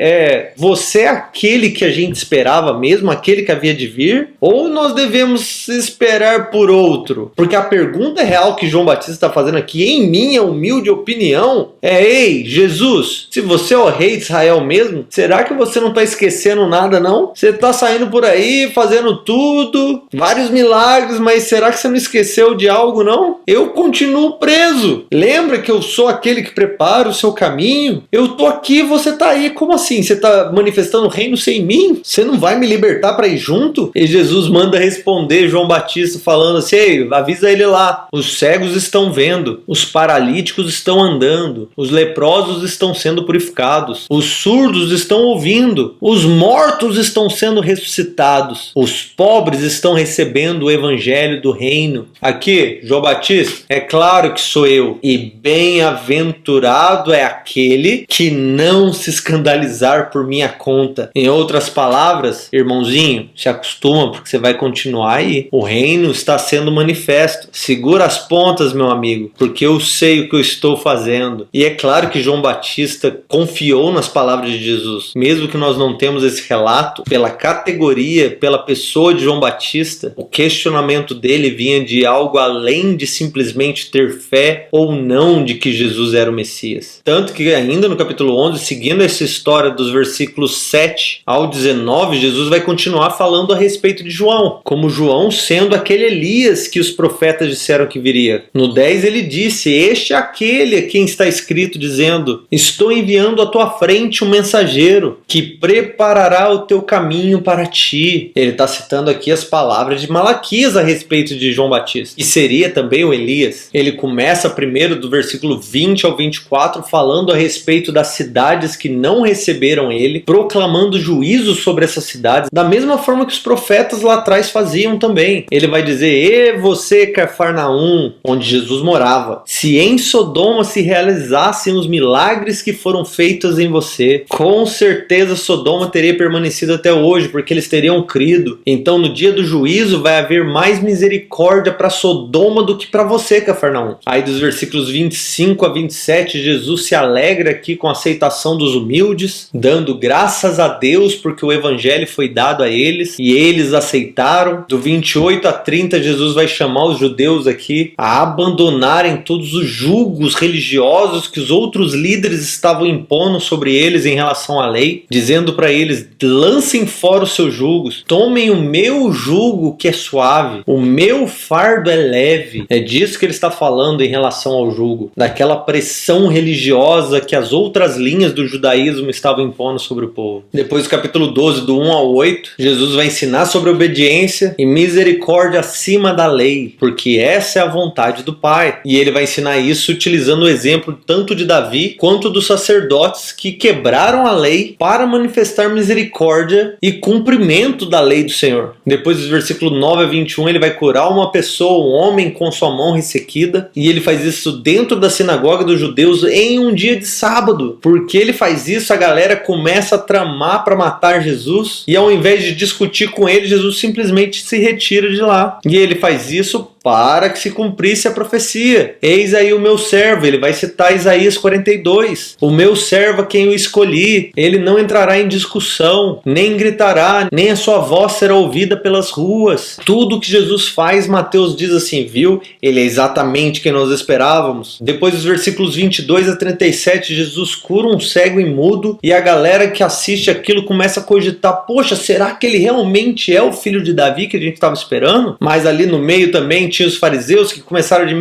S1: você é aquele que a gente esperava mesmo, aquele que havia de vir? Ou nós devemos esperar por outro? Porque a pergunta real que João Batista está fazendo aqui, em minha humilde opinião, ei, Jesus, se você é o rei de Israel mesmo, será que você não está esquecendo nada, não? Você está saindo por aí fazendo tudo, vários milagres, mas será que você não esqueceu de algo, não? Eu continuo preso. Lembra que eu sou aquele que prepara o seu caminho? Eu tô aqui, você tá aí. Como assim? Você tá manifestando o reino sem mim? Você não vai me libertar para ir junto? E Jesus manda responder João Batista falando assim: ei, avisa ele lá. Os cegos estão vendo, os paralíticos estão andando, os leprosos estão sendo purificados, os surdos estão ouvindo, os mortos estão sendo ressuscitados, os pobres estão recebendo o evangelho do reino. Aqui, João Batista, é claro que sou eu. E bem-aventurado é aquele que não se escandalizar por minha conta. Em outras palavras, irmãozinho, se acostuma porque você vai continuar aí. O reino está sendo manifesto. Segura as pontas, meu amigo, porque eu sei o que eu estou fazendo. E é claro que João Batista confiou nas palavras de Jesus. Mesmo que nós não temos esse relato, pela categoria, pela pessoa de João Batista, o questionamento dele vinha de algo além de simplesmente ter fé ou não de que Jesus era o Messias. Tanto que ainda no capítulo 11, seguindo essa história dos versículos 7 ao 19, Jesus vai continuar falando a respeito de João, como João sendo aquele Elias que os profetas disseram que viria. No 10 ele disse: este é aquele a quem está escrito dizendo: estou enviando à tua frente um mensageiro que preparará o teu caminho para ti. Ele está citando aqui as palavras de Malaquias a respeito de João Batista, e seria também o Elias. Ele começa primeiro do versículo 20 ao 24 falando a respeito das cidades que não receberam ele, proclamando juízo sobre essas cidades, da mesma forma que os profetas lá atrás faziam também. Ele vai dizer: e você, Cafarnaum, onde Jesus morava, se em Sodoma se realizassem os milagres que foram feitos em você, com certeza Sodoma teria permanecido até hoje, porque eles teriam crido. Então no dia do juízo vai haver mais misericórdia para Sodoma do que para você, Cafarnaum. Aí dos versículos 25 a 27, Jesus se alegra aqui com a aceitação dos humildes, dando graças a Deus porque o evangelho foi dado a eles e eles aceitaram. Do 28 a 30, Jesus vai chamar os judeus aqui a abandonarem todos os julgos religiosos que os outros líderes estavam impondo sobre eles em relação à lei, dizendo para eles: lancem fora os seus julgos, tomem o meu jugo jugo que é suave, o meu fardo é leve. É disso que ele está falando em relação ao jugo, daquela pressão religiosa que as outras linhas do judaísmo estavam impondo sobre o povo. Depois do capítulo 12, do 1 ao 8, Jesus vai ensinar sobre obediência e misericórdia acima da lei, porque essa é a vontade do Pai. E ele vai ensinar isso utilizando o exemplo tanto de Davi quanto dos sacerdotes que quebraram a lei para manifestar misericórdia e cumprimento da lei do Senhor. Depois dos versículos 9 a 21, ele vai curar uma pessoa, um homem com sua mão ressequida, e ele faz isso dentro da sinagoga dos judeus em um dia de sábado. Porque ele faz isso, a galera começa a tramar para matar Jesus, e ao invés de discutir com ele, Jesus simplesmente se retira de lá. E ele faz isso para que se cumprisse a profecia. Eis aí o meu servo, ele vai citar Isaías 42. O meu servo a quem eu escolhi, ele não entrará em discussão, nem gritará, nem a sua voz será ouvida pelas ruas. Tudo que Jesus faz, Mateus diz assim, viu? Ele é exatamente quem nós esperávamos. Depois dos versículos 22 a 37, Jesus cura um cego e mudo, e a galera que assiste aquilo começa a cogitar, poxa, será que ele realmente é o filho de Davi que a gente estava esperando? Mas ali no meio também tinha os fariseus que começaram de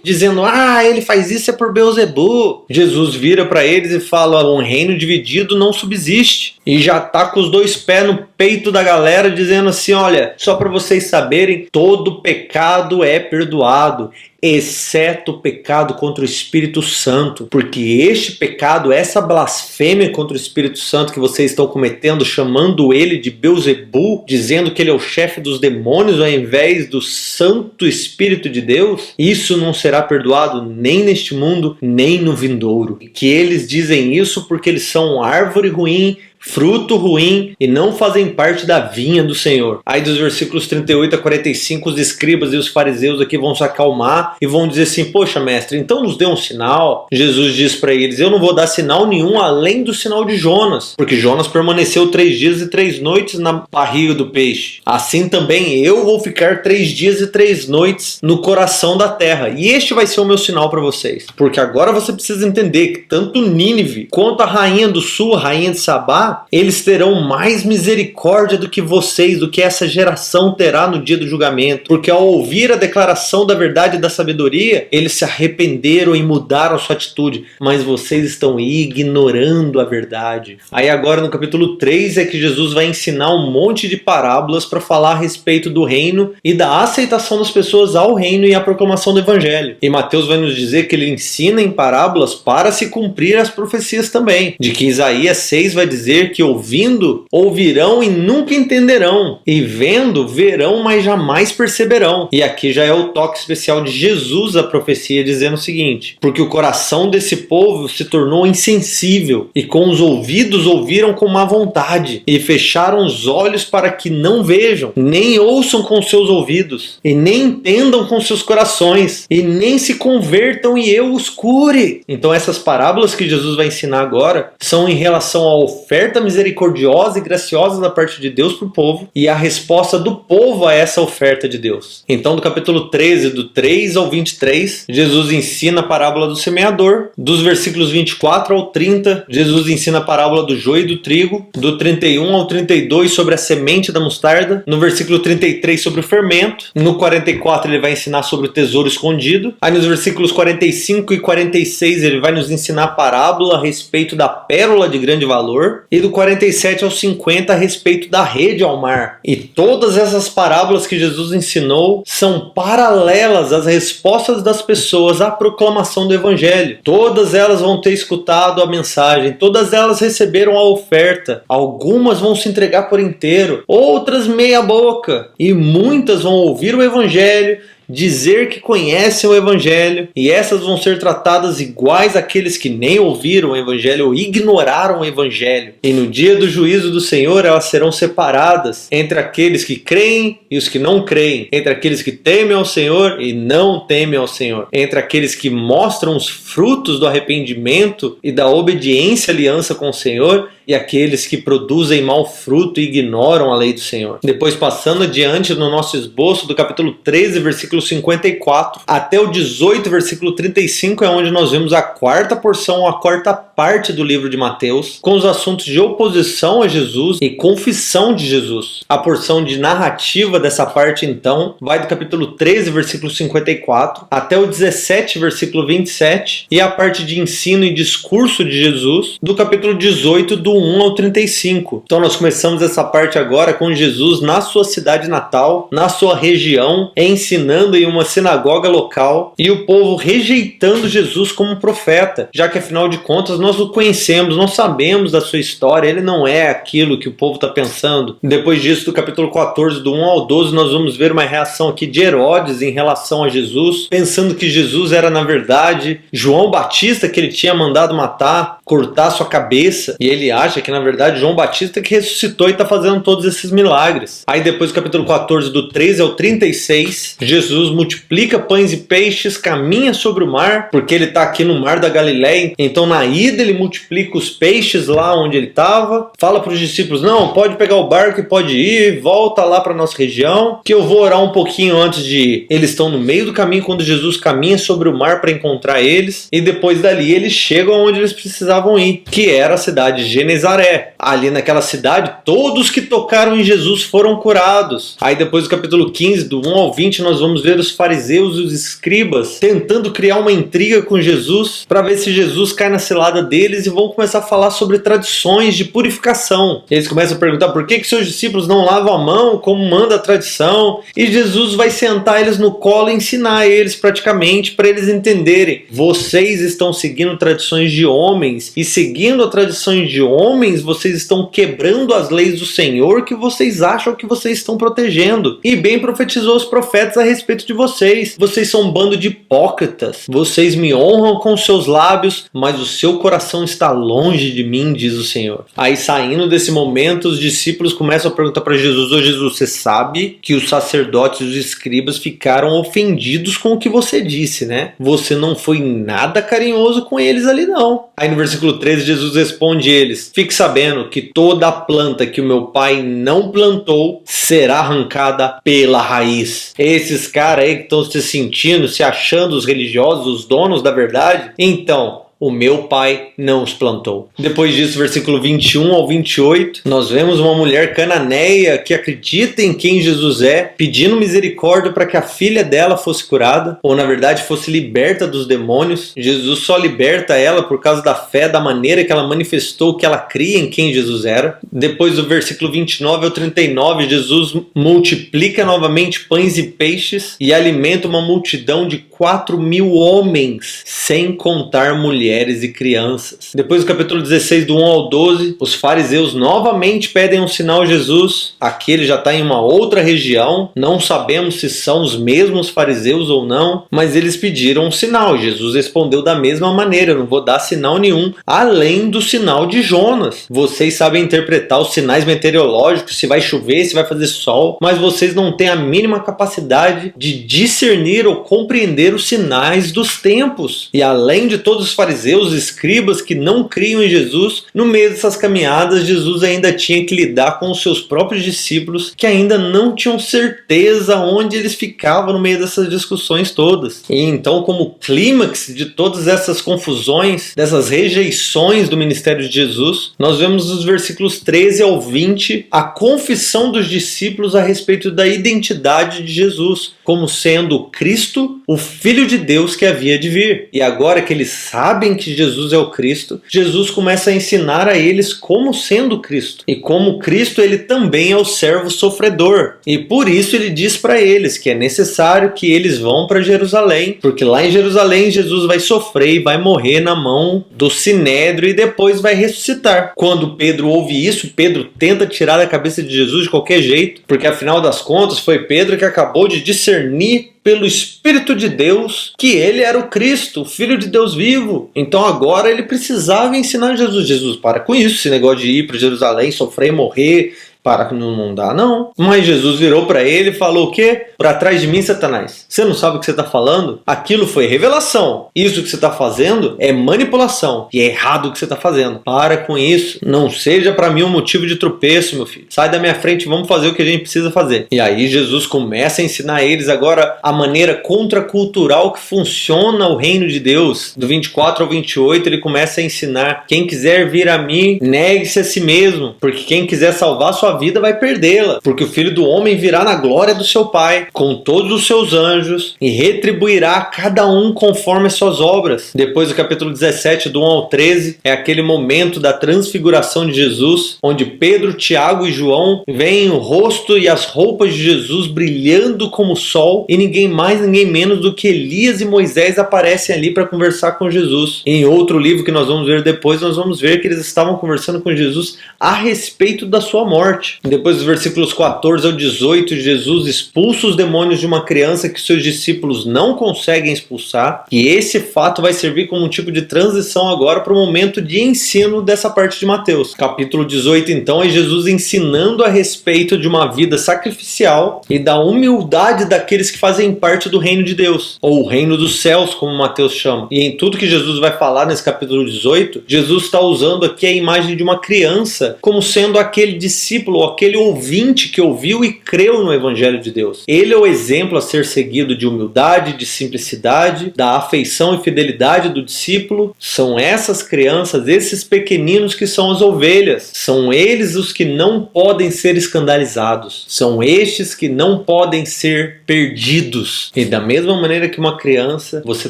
S1: dizendo, ele faz isso é por Beelzebu. Jesus vira para eles e fala, um reino dividido não subsiste. E já tá com os dois pés no peito da galera, dizendo assim, olha, só para vocês saberem, todo pecado é perdoado, exceto o pecado contra o Espírito Santo, porque este pecado, essa blasfêmia contra o Espírito Santo que vocês estão cometendo, chamando ele de Beelzebu, dizendo que ele é o chefe dos demônios ao invés do Santo Espírito de Deus, isso não será perdoado nem neste mundo, nem no vindouro. E que eles dizem isso porque eles são árvore ruim, fruto ruim e não fazem parte da vinha do Senhor. Aí dos versículos 38 a 45, os escribas e os fariseus aqui vão se acalmar e vão dizer assim, poxa mestre, então nos dê um sinal. Jesus diz para eles, eu não vou dar sinal nenhum além do sinal de Jonas, porque Jonas permaneceu 3 dias e 3 noites na barriga do peixe. Assim também eu vou ficar 3 dias e 3 noites no coração da terra, e este vai ser o meu sinal para vocês. Porque agora você precisa entender que tanto Nínive quanto a rainha do sul, a rainha de Sabá, eles terão mais misericórdia do que vocês, do que essa geração terá no dia do julgamento. Porque ao ouvir a declaração da verdade e da sabedoria, eles se arrependeram e mudaram a sua atitude. Mas vocês estão ignorando a verdade. Aí agora no capítulo 3 é que Jesus vai ensinar um monte de parábolas para falar a respeito do reino e da aceitação das pessoas ao reino e à proclamação do evangelho. E Mateus vai nos dizer que ele ensina em parábolas para se cumprir as profecias também. De que Isaías 6 vai dizer que ouvindo, ouvirão e nunca entenderão, e vendo, verão, mas jamais perceberão. E aqui já é o toque especial de Jesus à profecia, dizendo o seguinte, porque o coração desse povo se tornou insensível, e com os ouvidos ouviram com má vontade, e fecharam os olhos para que não vejam, nem ouçam com seus ouvidos, e nem entendam com seus corações, e nem se convertam e eu os cure. Então essas parábolas que Jesus vai ensinar agora são em relação à oferta misericordiosa e graciosa da parte de Deus para o povo e a resposta do povo a essa oferta de Deus. Então do capítulo 13, do 3 ao 23, Jesus ensina a parábola do semeador. Dos versículos 24 ao 30, Jesus ensina a parábola do joio e do trigo. Do 31 ao 32 sobre a semente da mostarda. No versículo 33 sobre o fermento. No 44 ele vai ensinar sobre o tesouro escondido. Aí nos versículos 45 e 46 ele vai nos ensinar a parábola a respeito da pérola de grande valor. E do 47 ao 50 a respeito da rede ao mar. E todas essas parábolas que Jesus ensinou são paralelas às respostas das pessoas à proclamação do evangelho. Todas elas vão ter escutado a mensagem, todas elas receberam a oferta, algumas vão se entregar por inteiro, outras meia boca, e muitas vão ouvir o evangelho, dizer que conhecem o evangelho, e essas vão ser tratadas iguais àqueles que nem ouviram o evangelho ou ignoraram o evangelho. E no dia do juízo do Senhor elas serão separadas entre aqueles que creem e os que não creem, entre aqueles que temem ao Senhor e não temem ao Senhor, entre aqueles que mostram os frutos do arrependimento e da obediência à aliança com o Senhor e aqueles que produzem mau fruto e ignoram a lei do Senhor. Depois, passando adiante no nosso esboço do capítulo 13, versículo 54, até o 18, versículo 35, é onde nós vemos a quarta porção, a quarta parte do livro de Mateus, com os assuntos de oposição a Jesus e confissão de Jesus. A porção de narrativa dessa parte, então, vai do capítulo 13, versículo 54, até o 17, versículo 27, e a parte de ensino e discurso de Jesus, do capítulo 18, do 1 ao 35. Então nós começamos essa parte agora com Jesus na sua cidade natal, na sua região, ensinando em uma sinagoga local, e o povo rejeitando Jesus como profeta, já que afinal de contas nós o conhecemos, nós sabemos da sua história, ele não é aquilo que o povo está pensando. Depois disso, do capítulo 14, do 1 ao 12, nós vamos ver uma reação aqui de Herodes em relação a Jesus, pensando que Jesus era na verdade João Batista, que ele tinha mandado matar, cortar sua cabeça, e ele acha que na verdade João Batista que ressuscitou e está fazendo todos esses milagres. Aí depois do capítulo 14, do 13 ao 36, Jesus multiplica pães e peixes, caminha sobre o mar, porque ele está aqui no mar da Galileia, então na ida ele multiplica os peixes lá onde ele estava, fala para os discípulos, não, pode pegar o barco e pode ir, volta lá para nossa região, que eu vou orar um pouquinho antes de ir. Eles estão no meio do caminho quando Jesus caminha sobre o mar para encontrar eles, e depois dali eles chegam onde eles precisavam ir, que era a cidade de Genezaré. Ali naquela cidade, todos que tocaram em Jesus foram curados. Aí depois do capítulo 15, do 1 ao 20, nós vamos ver os fariseus e os escribas tentando criar uma intriga com Jesus para ver se Jesus cai na cilada deles, e vão começar a falar sobre tradições de purificação. Eles começam a perguntar por que seus discípulos não lavam a mão como manda a tradição, e Jesus vai sentar eles no colo e ensinar eles praticamente para eles entenderem. Vocês estão seguindo tradições de homens, e seguindo as tradições de homens vocês estão quebrando as leis do Senhor que vocês acham que vocês estão protegendo. E bem profetizou os profetas a respeito de vocês. Vocês são um bando de hipócritas. Vocês me honram com seus lábios, mas o seu coração está longe de mim, diz o Senhor. Aí saindo desse momento, os discípulos começam a perguntar para Jesus, ô Jesus, você sabe que os sacerdotes e os escribas ficaram ofendidos com o que você disse, né? Você não foi nada carinhoso com eles ali não. Aí no versículo 13, Jesus responde eles, fique sabendo que toda a planta que o meu pai não plantou será arrancada pela raiz. Esses caras aí que estão se sentindo, se achando os religiosos, os donos da verdade, então o meu pai não os plantou. Depois disso, versículo 21 ao 28, nós vemos uma mulher cananeia que acredita em quem Jesus é, pedindo misericórdia para que a filha dela fosse curada, ou na verdade fosse liberta dos demônios. Jesus só liberta ela por causa da fé, da maneira que ela manifestou que ela cria em quem Jesus era. Depois do versículo 29 ao 39, Jesus multiplica novamente pães e peixes e alimenta uma multidão de 4.000 homens, sem contar mulheres e crianças. Depois do capítulo 16, do 1 ao 12, os fariseus novamente pedem um sinal a Jesus. Aqui ele já está em uma outra região, não sabemos se são os mesmos fariseus ou não, mas eles pediram um sinal. Jesus respondeu da mesma maneira, eu não vou dar sinal nenhum, além do sinal de Jonas. Vocês sabem interpretar os sinais meteorológicos, se vai chover, se vai fazer sol, mas vocês não têm a mínima capacidade de discernir ou compreender os sinais dos tempos. E além de todos os fariseus e escribas que não criam em Jesus, no meio dessas caminhadas, Jesus ainda tinha que lidar com os seus próprios discípulos que ainda não tinham certeza onde eles ficavam no meio dessas discussões todas. E então, como clímax de todas essas confusões, dessas rejeições do ministério de Jesus, nós vemos nos versículos 13 ao 20 a confissão dos discípulos a respeito da identidade de Jesus, como sendo Cristo, o Filho de Deus que havia de vir. E agora que eles sabem que Jesus é o Cristo, Jesus começa a ensinar a eles como sendo Cristo. E como Cristo, ele também é o servo sofredor. E por isso ele diz para eles que é necessário que eles vão para Jerusalém, porque lá em Jerusalém Jesus vai sofrer e vai morrer na mão do Sinédrio e depois vai ressuscitar. Quando Pedro ouve isso, Pedro tenta tirar da cabeça de Jesus de qualquer jeito, porque afinal das contas foi Pedro que acabou de discernir pelo Espírito de Deus que ele era o Cristo, o Filho de Deus vivo. Então agora ele precisava ensinar Jesus. Jesus, para com isso, esse negócio de ir para Jerusalém, sofrer, morrer, Para que não dá, não. Mas Jesus virou para ele e falou o quê? Para trás de mim, Satanás. Você não sabe o que você está falando? Aquilo foi revelação. Isso que você está fazendo é manipulação. E é errado o que você está fazendo. Para com isso. Não seja para mim um motivo de tropeço, meu filho. Sai da minha frente, vamos fazer o que a gente precisa fazer. E aí Jesus começa a ensinar a eles agora a maneira contracultural que funciona o reino de Deus. Do 24 ao 28 ele começa a ensinar: quem quiser vir a mim, negue-se a si mesmo, porque quem quiser salvar sua vida vai perdê-la, porque o Filho do Homem virá na glória do seu Pai, com todos os seus anjos, e retribuirá a cada um conforme as suas obras. Depois do capítulo 17, do 1 ao 13, é aquele momento da transfiguração de Jesus, onde Pedro, Tiago e João veem o rosto e as roupas de Jesus brilhando como o sol, e ninguém mais, ninguém menos do que Elias e Moisés aparecem ali para conversar com Jesus. Em outro livro que nós vamos ver depois, nós vamos ver que eles estavam conversando com Jesus a respeito da sua morte. Depois dos versículos 14 ao 18, Jesus expulsa os demônios de uma criança que seus discípulos não conseguem expulsar, e esse fato vai servir como um tipo de transição agora para o momento de ensino dessa parte de Mateus. Capítulo 18, então, é Jesus ensinando a respeito de uma vida sacrificial e da humildade daqueles que fazem parte do reino de Deus, ou o reino dos céus, como Mateus chama. E em tudo que Jesus vai falar nesse capítulo 18, Jesus está usando aqui a imagem de uma criança como sendo aquele discípulo, ou aquele ouvinte que ouviu e creu no Evangelho de Deus. Ele é o exemplo a ser seguido de humildade, de simplicidade, da afeição e fidelidade do discípulo. São essas crianças, esses pequeninos que são as ovelhas. São eles os que não podem ser escandalizados. São estes que não podem ser perdidos. E da mesma maneira que uma criança, você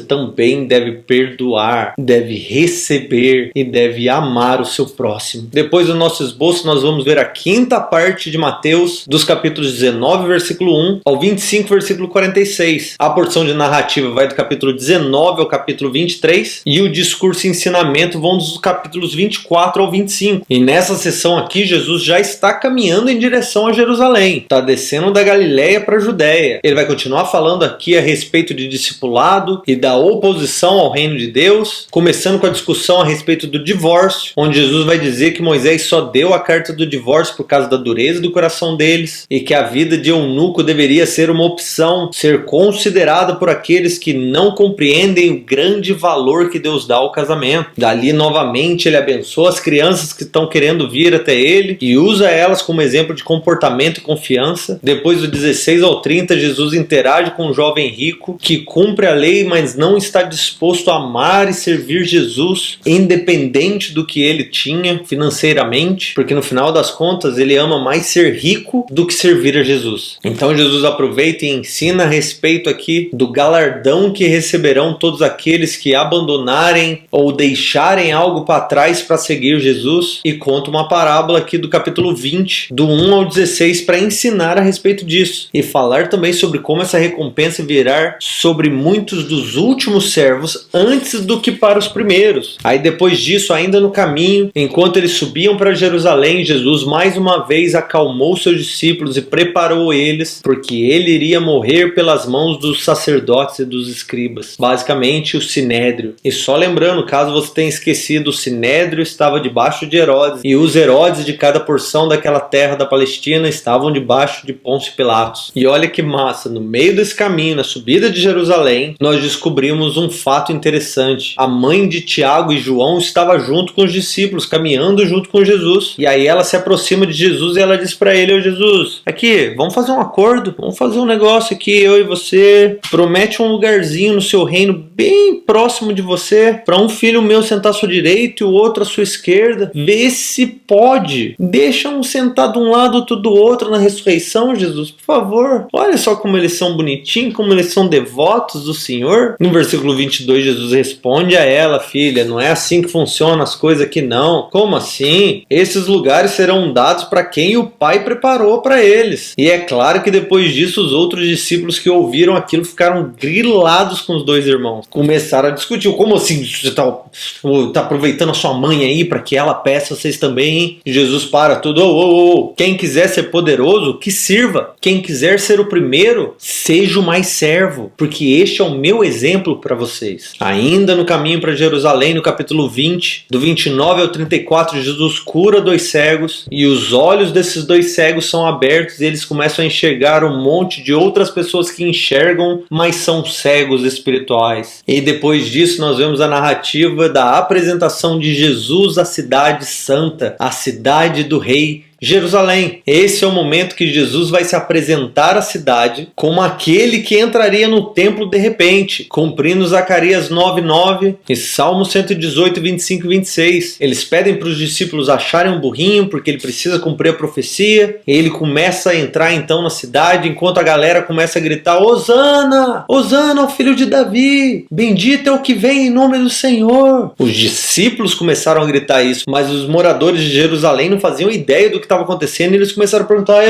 S1: também deve perdoar, deve receber e deve amar o seu próximo. Depois do nosso esboço, nós vamos ver a quinta parte de Mateus, dos capítulos 19, versículo 1 ao 25, versículo 46. A porção de narrativa vai do capítulo 19 ao capítulo 23 e o discurso e ensinamento vão dos capítulos 24 ao 25. E nessa sessão aqui, Jesus já está caminhando em direção a Jerusalém. Está descendo da Galileia para a Judéia. Ele vai continuar falando aqui a respeito de discipulado e da oposição ao reino de Deus, começando com a discussão a respeito do divórcio, onde Jesus vai dizer que Moisés só deu a carta do divórcio por causa da dureza do coração deles e que a vida de eunuco deveria ser uma opção, ser considerada por aqueles que não compreendem o grande valor que Deus dá ao casamento. Dali, novamente, ele abençoa as crianças que estão querendo vir até ele e usa elas como exemplo de comportamento e confiança. Depois do 16 ao 30, Jesus interage com um jovem rico que cumpre a lei, mas não está disposto a amar e servir Jesus, independente do que ele tinha financeiramente, porque no final das contas ele ama mais ser rico do que servir a Jesus. Então Jesus aproveita e ensina a respeito aqui do galardão que receberão todos aqueles que abandonarem ou deixarem algo para trás para seguir Jesus, e conta uma parábola aqui do capítulo 20, do 1 ao 16, para ensinar a respeito disso e falar também sobre como essa recompensa virá sobre muitos dos últimos servos antes do que para os primeiros. Aí depois disso, ainda no caminho, enquanto eles subiam para Jerusalém, Jesus mais uma vez acalmou seus discípulos e preparou eles, porque ele iria morrer pelas mãos dos sacerdotes e dos escribas, basicamente o Sinédrio. E só lembrando, caso você tenha esquecido, o Sinédrio estava debaixo de Herodes, e os Herodes de cada porção daquela terra da Palestina estavam debaixo de Pôncio Pilatos. E olha que massa, no meio desse caminho, na subida de Jerusalém, nós descobrimos um fato interessante. A mãe de Tiago e João estava junto com os discípulos, caminhando junto com Jesus. E aí ela se aproxima de Jesus e ela diz para ele: ô Jesus, aqui, vamos fazer um acordo, vamos fazer um negócio aqui, eu e você. Promete um lugarzinho no seu reino bem próximo de você, para um filho meu sentar à sua direita e o outro à sua esquerda. Vê se pode. Deixa um sentar de um lado, outro do outro na ressurreição, Jesus, por favor. Olha só como eles são bonitinhos, como eles são devotos do Senhor. No versículo 22, Jesus responde a ela: filha, não é assim que funcionam as coisas aqui não. Como assim? Esses lugares serão dados para quem o Pai preparou para eles. E é claro que depois disso, os outros discípulos que ouviram aquilo ficaram grilados com os dois irmãos. Começaram a discutir: como assim? Você tá aproveitando a sua mãe aí para que ela peça vocês também, hein? E Jesus para tudo. Quem quiser ser poderoso, que sirva. Quem quiser ser o primeiro, seja o mais servo, porque este é o meu exemplo para vocês. Ainda no caminho para Jerusalém, no capítulo 20, do 29 ao 34, Jesus cura 2 cegos e os olhos olhos desses dois cegos são abertos e eles começam a enxergar um monte de outras pessoas que enxergam, mas são cegos espirituais. E depois disso nós vemos a narrativa da apresentação de Jesus à cidade santa, a cidade do rei Jerusalém. Esse é o momento que Jesus vai se apresentar à cidade como aquele que entraria no templo de repente, cumprindo Zacarias 9:9 e Salmo 118, 25 e 26. Eles pedem para os discípulos acharem um burrinho porque ele precisa cumprir a profecia. E ele começa a entrar então na cidade enquanto a galera começa a gritar: Hosana! Hosana ao filho de Davi! Bendito é o que vem em nome do Senhor! Os discípulos começaram a gritar isso, mas os moradores de Jerusalém não faziam ideia do que estava acontecendo e eles começaram a perguntar: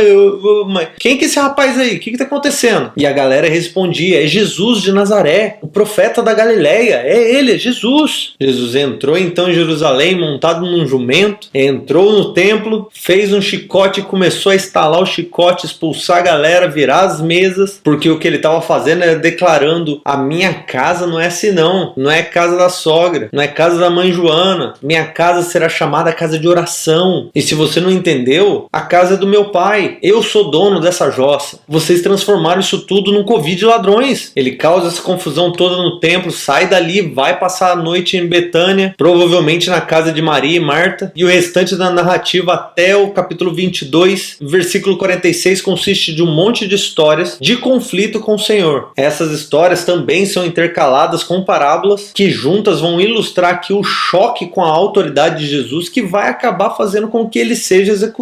S1: mas quem que é esse rapaz aí? O que está acontecendo? E a galera respondia: é Jesus de Nazaré, o profeta da Galileia, é ele, é Jesus. Jesus entrou então em Jerusalém montado num jumento, entrou no templo, fez um chicote e começou a estalar o chicote, expulsar a galera, virar as mesas, porque o que ele estava fazendo era declarando: a minha casa não é assim não é casa da sogra, não é casa da mãe Joana, minha casa será chamada casa de oração. E se você não entendeu, a casa é do meu pai, eu sou dono dessa jossa. Vocês transformaram isso tudo num covil de ladrões. Ele causa essa confusão toda no templo, sai dali, vai passar a noite em Betânia, provavelmente na casa de Maria e Marta, e o restante da narrativa até o capítulo 22, versículo 46, consiste de um monte de histórias de conflito com o Senhor. Essas histórias também são intercaladas com parábolas que juntas vão ilustrar aqui o choque com a autoridade de Jesus, que vai acabar fazendo com que ele seja executado.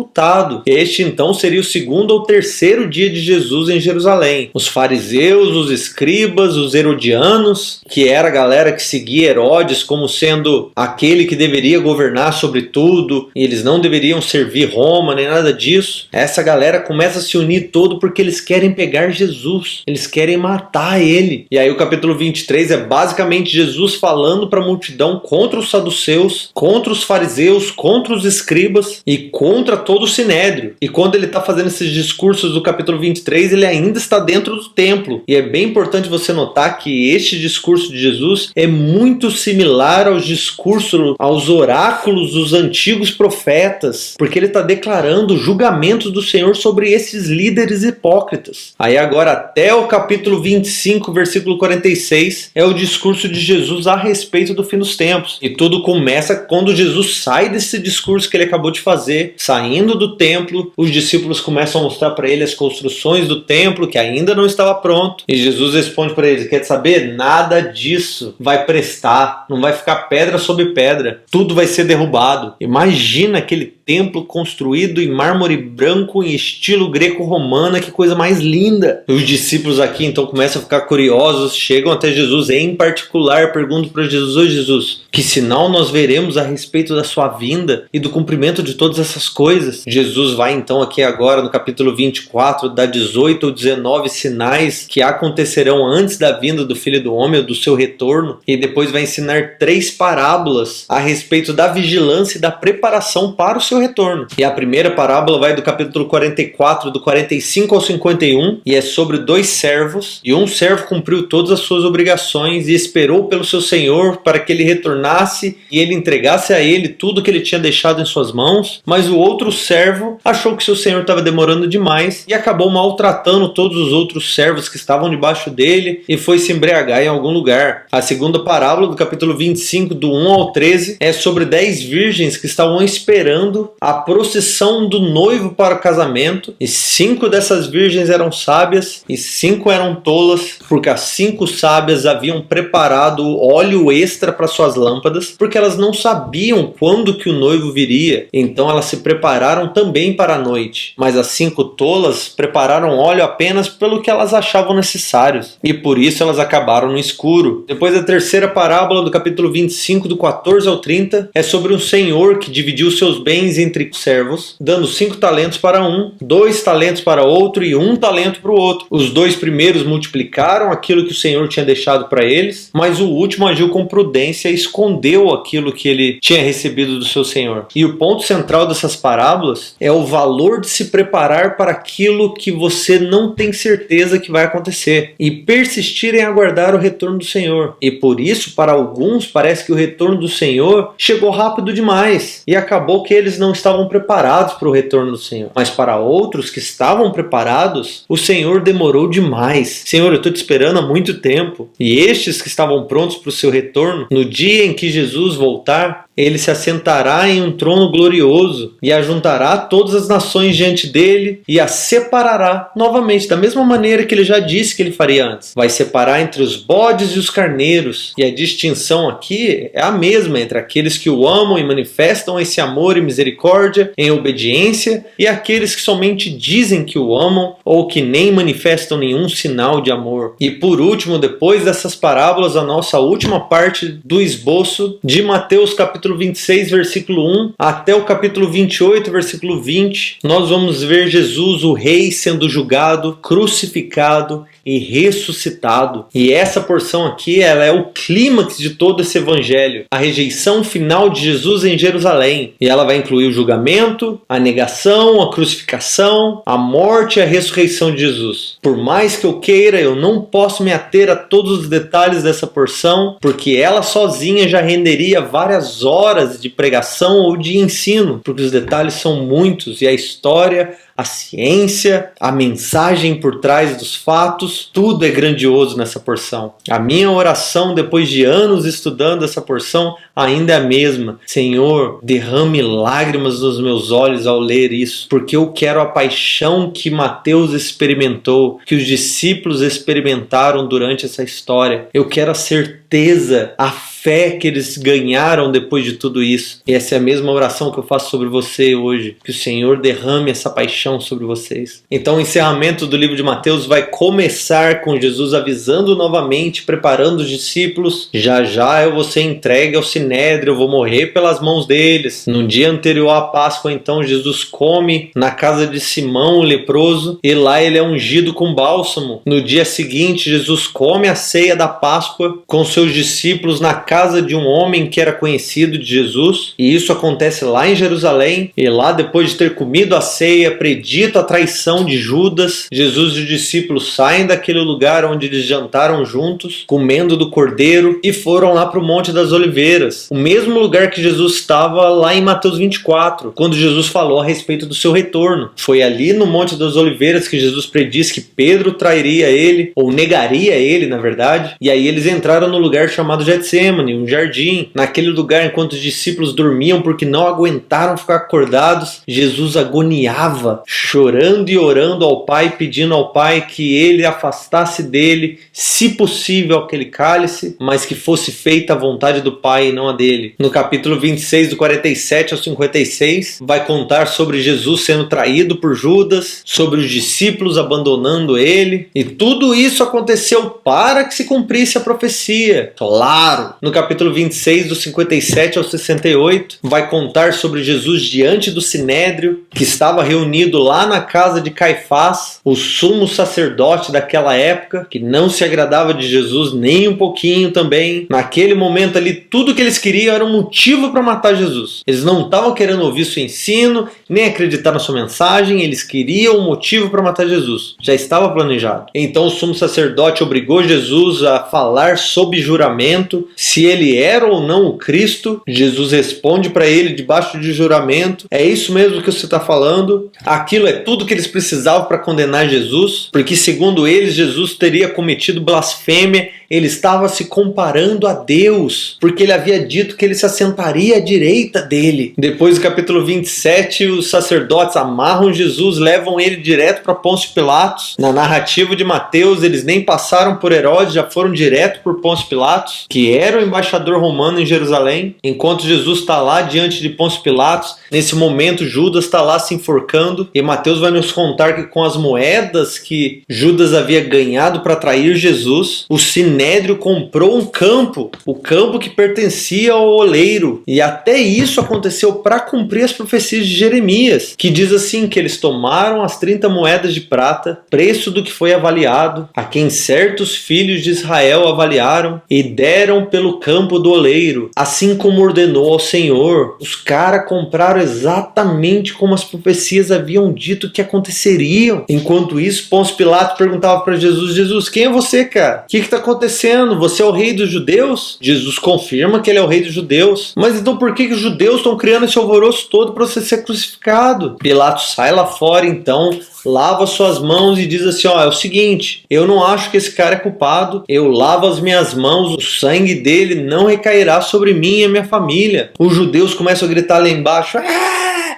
S1: Este então seria o segundo ou terceiro dia de Jesus em Jerusalém. Os fariseus, os escribas, os herodianos, que era a galera que seguia Herodes como sendo aquele que deveria governar sobre tudo, e eles não deveriam servir Roma nem nada disso. Essa galera começa a se unir todo porque eles querem pegar Jesus, eles querem matar ele. E aí o capítulo 23 é basicamente Jesus falando para a multidão contra os saduceus, contra os fariseus, contra os escribas e contra todo o sinédrio. E quando ele está fazendo esses discursos do capítulo 23, ele ainda está dentro do templo. E é bem importante você notar que este discurso de Jesus é muito similar aos discursos, aos oráculos dos antigos profetas, porque ele está declarando julgamentos do Senhor sobre esses líderes hipócritas. Aí agora até o capítulo 25, versículo 46, é o discurso de Jesus a respeito do fim dos tempos. E tudo começa quando Jesus sai desse discurso que ele acabou de fazer, saindo do templo, os discípulos começam a mostrar para ele as construções do templo que ainda não estava pronto, e Jesus responde para eles: quer saber? Nada disso vai prestar, não vai ficar pedra sobre pedra, tudo vai ser derrubado. Imagina aquele templo construído em mármore branco em estilo greco-romana, que coisa mais linda. Os discípulos aqui então começam a ficar curiosos, chegam até Jesus, em particular perguntam para Jesus: ô Jesus, que sinal nós veremos a respeito da sua vinda e do cumprimento de todas essas coisas? Jesus vai então aqui agora no capítulo 24 dar 18 ou 19 sinais que acontecerão antes da vinda do Filho do Homem ou do seu retorno, e depois vai ensinar 3 parábolas a respeito da vigilância e da preparação para o seu retorno. E a primeira parábola vai do capítulo 44, do 45 ao 51, e é sobre 2 servos, e um servo cumpriu todas as suas obrigações e esperou pelo seu senhor para que ele retornasse e ele entregasse a ele tudo que ele tinha deixado em suas mãos, mas o outro servo achou que seu senhor estava demorando demais e acabou maltratando todos os outros servos que estavam debaixo dele e foi se embriagar em algum lugar. A segunda parábola, do capítulo 25, do 1 ao 13, é sobre 10 virgens que estavam esperando a procissão do noivo para o casamento, e 5 dessas virgens eram sábias e 5 eram tolas, porque as 5 sábias haviam preparado óleo extra para suas lâmpadas, porque elas não sabiam quando que o noivo viria, então elas se prepararam também para a noite. Mas as 5 tolas prepararam óleo apenas pelo que elas achavam necessários, e por isso elas acabaram no escuro. Depois, a terceira parábola, do capítulo 25, do 14 ao 30, é sobre um senhor que dividiu seus bens entre servos, dando 5 talentos para um, 2 talentos para outro e 1 talento para o outro. Os 2 primeiros multiplicaram aquilo que o Senhor tinha deixado para eles, mas o último agiu com prudência e escondeu aquilo que ele tinha recebido do seu Senhor. E o ponto central dessas parábolas é o valor de se preparar para aquilo que você não tem certeza que vai acontecer e persistir em aguardar o retorno do Senhor. E por isso, para alguns, parece que o retorno do Senhor chegou rápido demais e acabou que eles não estavam preparados para o retorno do Senhor. Mas para outros que estavam preparados, o Senhor demorou demais. Senhor, eu estou te esperando há muito tempo. E estes que estavam prontos para o seu retorno, no dia em que Jesus voltar, ele se assentará em um trono glorioso e ajuntará todas as nações diante dele e as separará novamente, da mesma maneira que ele já disse que ele faria antes. Vai separar entre os bodes e os carneiros. E a distinção aqui é a mesma entre aqueles que o amam e manifestam esse amor e misericórdia em obediência e aqueles que somente dizem que o amam ou que nem manifestam nenhum sinal de amor. E por último, depois dessas parábolas, a nossa última parte do esboço de Mateus capítulo 26, versículo 1 até o capítulo 28, versículo 20, nós vamos ver Jesus, o Rei, sendo julgado, crucificado e ressuscitado. E essa porção aqui, ela é o clímax de todo esse evangelho, a rejeição final de Jesus em Jerusalém. E ela vai incluir o julgamento, a negação, a crucificação, a morte e a ressurreição de Jesus. Por mais que eu queira, eu não posso me ater a todos os detalhes dessa porção, porque ela sozinha já renderia várias horas de pregação ou de ensino, porque os detalhes são muitos e a história, a ciência, a mensagem por trás dos fatos, tudo é grandioso nessa porção. A minha oração, depois de anos estudando essa porção, ainda é a mesma. Senhor, derrame lágrimas nos meus olhos ao ler isso, porque eu quero a paixão que Mateus experimentou, que os discípulos experimentaram durante essa história. Eu quero a certeza, a fé que eles ganharam depois de tudo isso. E essa é a mesma oração que eu faço sobre você hoje, que o Senhor derrame essa paixão sobre vocês. Então o encerramento do livro de Mateus vai começar com Jesus avisando novamente, preparando os discípulos: já já eu vou ser entregue ao Sinédrio, eu vou morrer pelas mãos deles. No dia anterior à Páscoa, então, Jesus come na casa de Simão, o leproso, e lá ele é ungido com bálsamo. No dia seguinte, Jesus come a ceia da Páscoa com seus discípulos na casa de um homem que era conhecido de Jesus, e isso acontece lá em Jerusalém. E lá, depois de ter comido a ceia, predito a traição de Judas, Jesus e os discípulos saem daquele lugar onde eles jantaram juntos, comendo do cordeiro, e foram lá para o Monte das Oliveiras, o mesmo lugar que Jesus estava lá em Mateus 24, quando Jesus falou a respeito do seu retorno. Foi ali no Monte das Oliveiras que Jesus predisse que Pedro trairia ele, ou negaria ele, na verdade, e aí eles entraram no lugar chamado Getsemane, um jardim. Naquele lugar, enquanto os discípulos dormiam porque não aguentaram ficar acordados, Jesus agoniava, chorando e orando ao Pai, pedindo ao Pai que ele afastasse dele, se possível, aquele cálice, mas que fosse feita a vontade do Pai e não a dele. No capítulo 26, do 47 ao 56, vai contar sobre Jesus sendo traído por Judas, sobre os discípulos abandonando ele, e tudo isso aconteceu para que se cumprisse a profecia. Claro! No capítulo 26, do 57 ao 68, vai contar sobre Jesus diante do Sinédrio, que estava reunido lá na casa de Caifás, o sumo sacerdote daquela época, que não se agradava de Jesus nem um pouquinho também. Naquele momento ali, tudo que eles queriam era um motivo para matar Jesus. Eles não estavam querendo ouvir seu ensino, nem acreditar na sua mensagem, eles queriam um motivo para matar Jesus. Já estava planejado. Então o sumo sacerdote obrigou Jesus a falar sob juramento se ele era ou não o Cristo. Jesus responde para ele debaixo de juramento: é isso mesmo que você está falando? Aquilo é tudo que eles precisavam para condenar Jesus, porque segundo eles, Jesus teria cometido blasfêmia. Ele estava se comparando a Deus, porque ele havia dito que ele se assentaria à direita dele. Depois do capítulo 27, os sacerdotes amarram Jesus, levam ele direto para Pôncio Pilatos. Na narrativa de Mateus, eles nem passaram por Herodes, já foram direto por Pôncio Pilatos, que era o embaixador romano em Jerusalém. Enquanto Jesus está lá diante de Pôncio Pilatos, nesse momento Judas está lá se enforcando, e Mateus vai nos contar que com as moedas que Judas havia ganhado para trair Jesus, o Sinédrio comprou um campo, o campo que pertencia ao oleiro. E até isso aconteceu para cumprir as profecias de Jeremias, que diz assim, que eles tomaram as 30 moedas de prata, preço do que foi avaliado, a quem certos filhos de Israel avaliaram, e deram pelo campo do oleiro, assim como ordenou ao Senhor. Os caras compraram exatamente como as profecias haviam dito que aconteceriam. Enquanto isso, Pôncio Pilatos perguntava para Jesus: Jesus, quem é você, cara? O que está acontecendo? acontecendo? Você é o rei dos judeus? Jesus confirma que ele é o rei dos judeus. Mas então por que os judeus estão criando esse alvoroço todo para você ser crucificado? Pilatos sai lá fora então, lava suas mãos e diz assim, ó, é o seguinte, eu não acho que esse cara é culpado, eu lavo as minhas mãos, o sangue dele não recairá sobre mim e a minha família. Os judeus começam a gritar lá embaixo,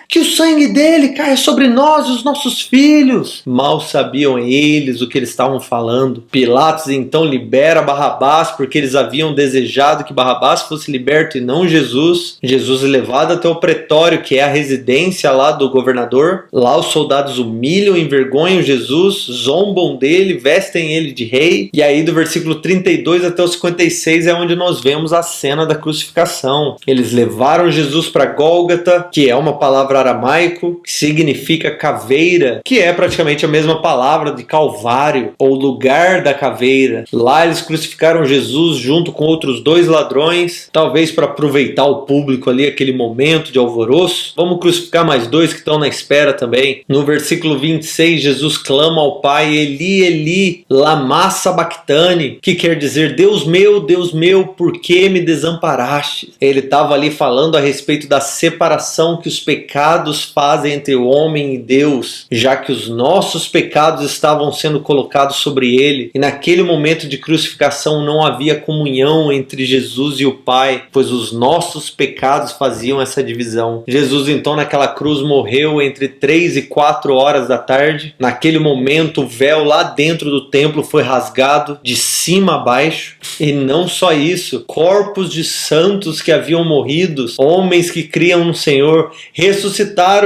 S1: que o sangue dele caia sobre nós e os nossos filhos. Mal sabiam eles o que eles estavam falando. Pilatos então libera Barrabás, porque eles haviam desejado que Barrabás fosse liberto e não Jesus. Jesus é levado até o pretório, que é a residência lá do governador. Lá os soldados humilham e envergonham Jesus, zombam dele, vestem ele de rei. E aí do versículo 32 até o 56 é onde nós vemos a cena da crucificação. Eles levaram Jesus para Gólgota, que é uma palavra aramaico, que significa caveira, que é praticamente a mesma palavra de Calvário, ou lugar da caveira. Lá eles crucificaram Jesus junto com outros 2 ladrões, talvez para aproveitar o público ali, aquele momento de alvoroço. Vamos crucificar mais 2 que estão na espera também. No versículo 26, Jesus clama ao Pai, Eli, Eli, lama sabachthani, que quer dizer, Deus meu, por que me desamparaste? Ele estava ali falando a respeito da separação que os pecados fazem entre o homem e Deus, já que os nossos pecados estavam sendo colocados sobre ele, e naquele momento de crucificação não havia comunhão entre Jesus e o Pai, pois os nossos pecados faziam essa divisão. Jesus então naquela cruz morreu entre 3 e 4 horas da tarde. Naquele momento o véu lá dentro do templo foi rasgado de cima a baixo, e não só isso, corpos de santos que haviam morrido, homens que criam no Senhor, ressuscitaram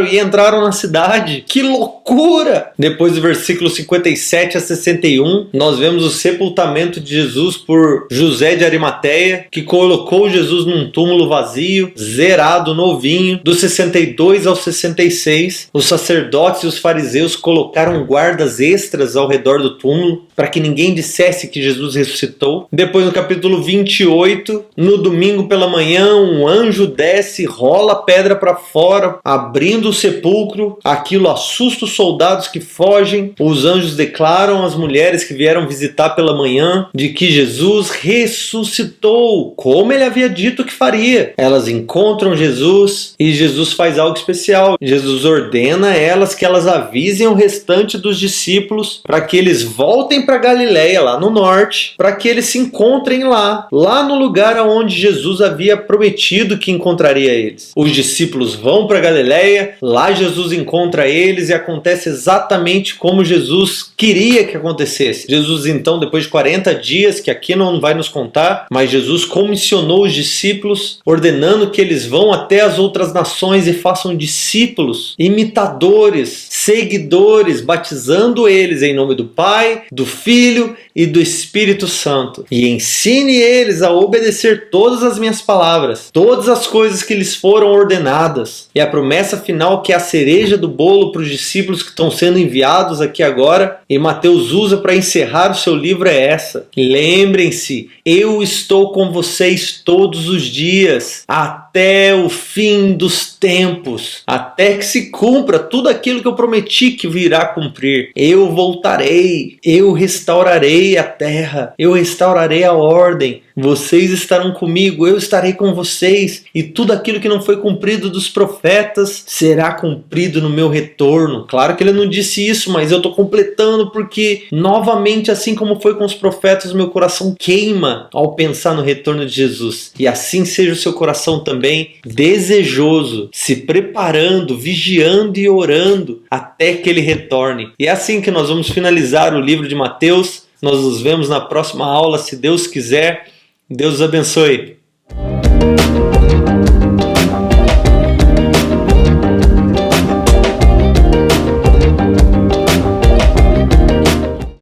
S1: e entraram na cidade. Que loucura! Depois do versículo 57 a 61, nós vemos o sepultamento de Jesus por José de Arimateia, que colocou Jesus num túmulo vazio, zerado, novinho. Do 62 ao 66, os sacerdotes e os fariseus colocaram guardas extras ao redor do túmulo, para que ninguém dissesse que Jesus ressuscitou. Depois no capítulo 28, no domingo pela manhã, um anjo desce, rola a pedra para fora, abrindo o sepulcro. Aquilo assusta os soldados que fogem. Os anjos declaram às mulheres que vieram visitar pela manhã de que Jesus ressuscitou, como ele havia dito que faria. Elas encontram Jesus e Jesus faz algo especial. Jesus ordena a elas que elas avisem o restante dos discípulos para que eles voltem para Galileia, lá no norte, para que eles se encontrem lá no lugar onde Jesus havia prometido que encontraria eles. Os discípulos vão para Galileia, lá Jesus encontra eles e acontece exatamente como Jesus queria que acontecesse. Jesus então, depois de 40 dias, que aqui não vai nos contar, mas Jesus comissionou os discípulos, ordenando que eles vão até as outras nações e façam discípulos, imitadores, seguidores, batizando eles em nome do Pai, do Filho e do Espírito Santo. E ensine eles a obedecer todas as minhas palavras, todas as coisas que lhes foram ordenadas. E a promessa final, que é a cereja do bolo para os discípulos que estão sendo enviados aqui agora, e Mateus usa para encerrar o seu livro, é essa: lembrem-se, eu estou com vocês todos os dias, até o fim dos tempos, até que se cumpra tudo aquilo que eu prometi que virá cumprir. Eu voltarei, eu restaurarei a terra, eu restaurarei a ordem, vocês estarão comigo, eu estarei com vocês, e tudo aquilo que não foi cumprido dos profetas será cumprido no meu retorno. Claro que ele não disse isso, mas eu estou completando porque, novamente, assim como foi com os profetas, meu coração queima ao pensar no retorno de Jesus. E assim seja o seu coração também, desejoso, se preparando, vigiando e orando até que ele retorne. E é assim que nós vamos finalizar o livro de Mateus. Nós nos vemos na próxima aula, se Deus quiser. Deus os abençoe.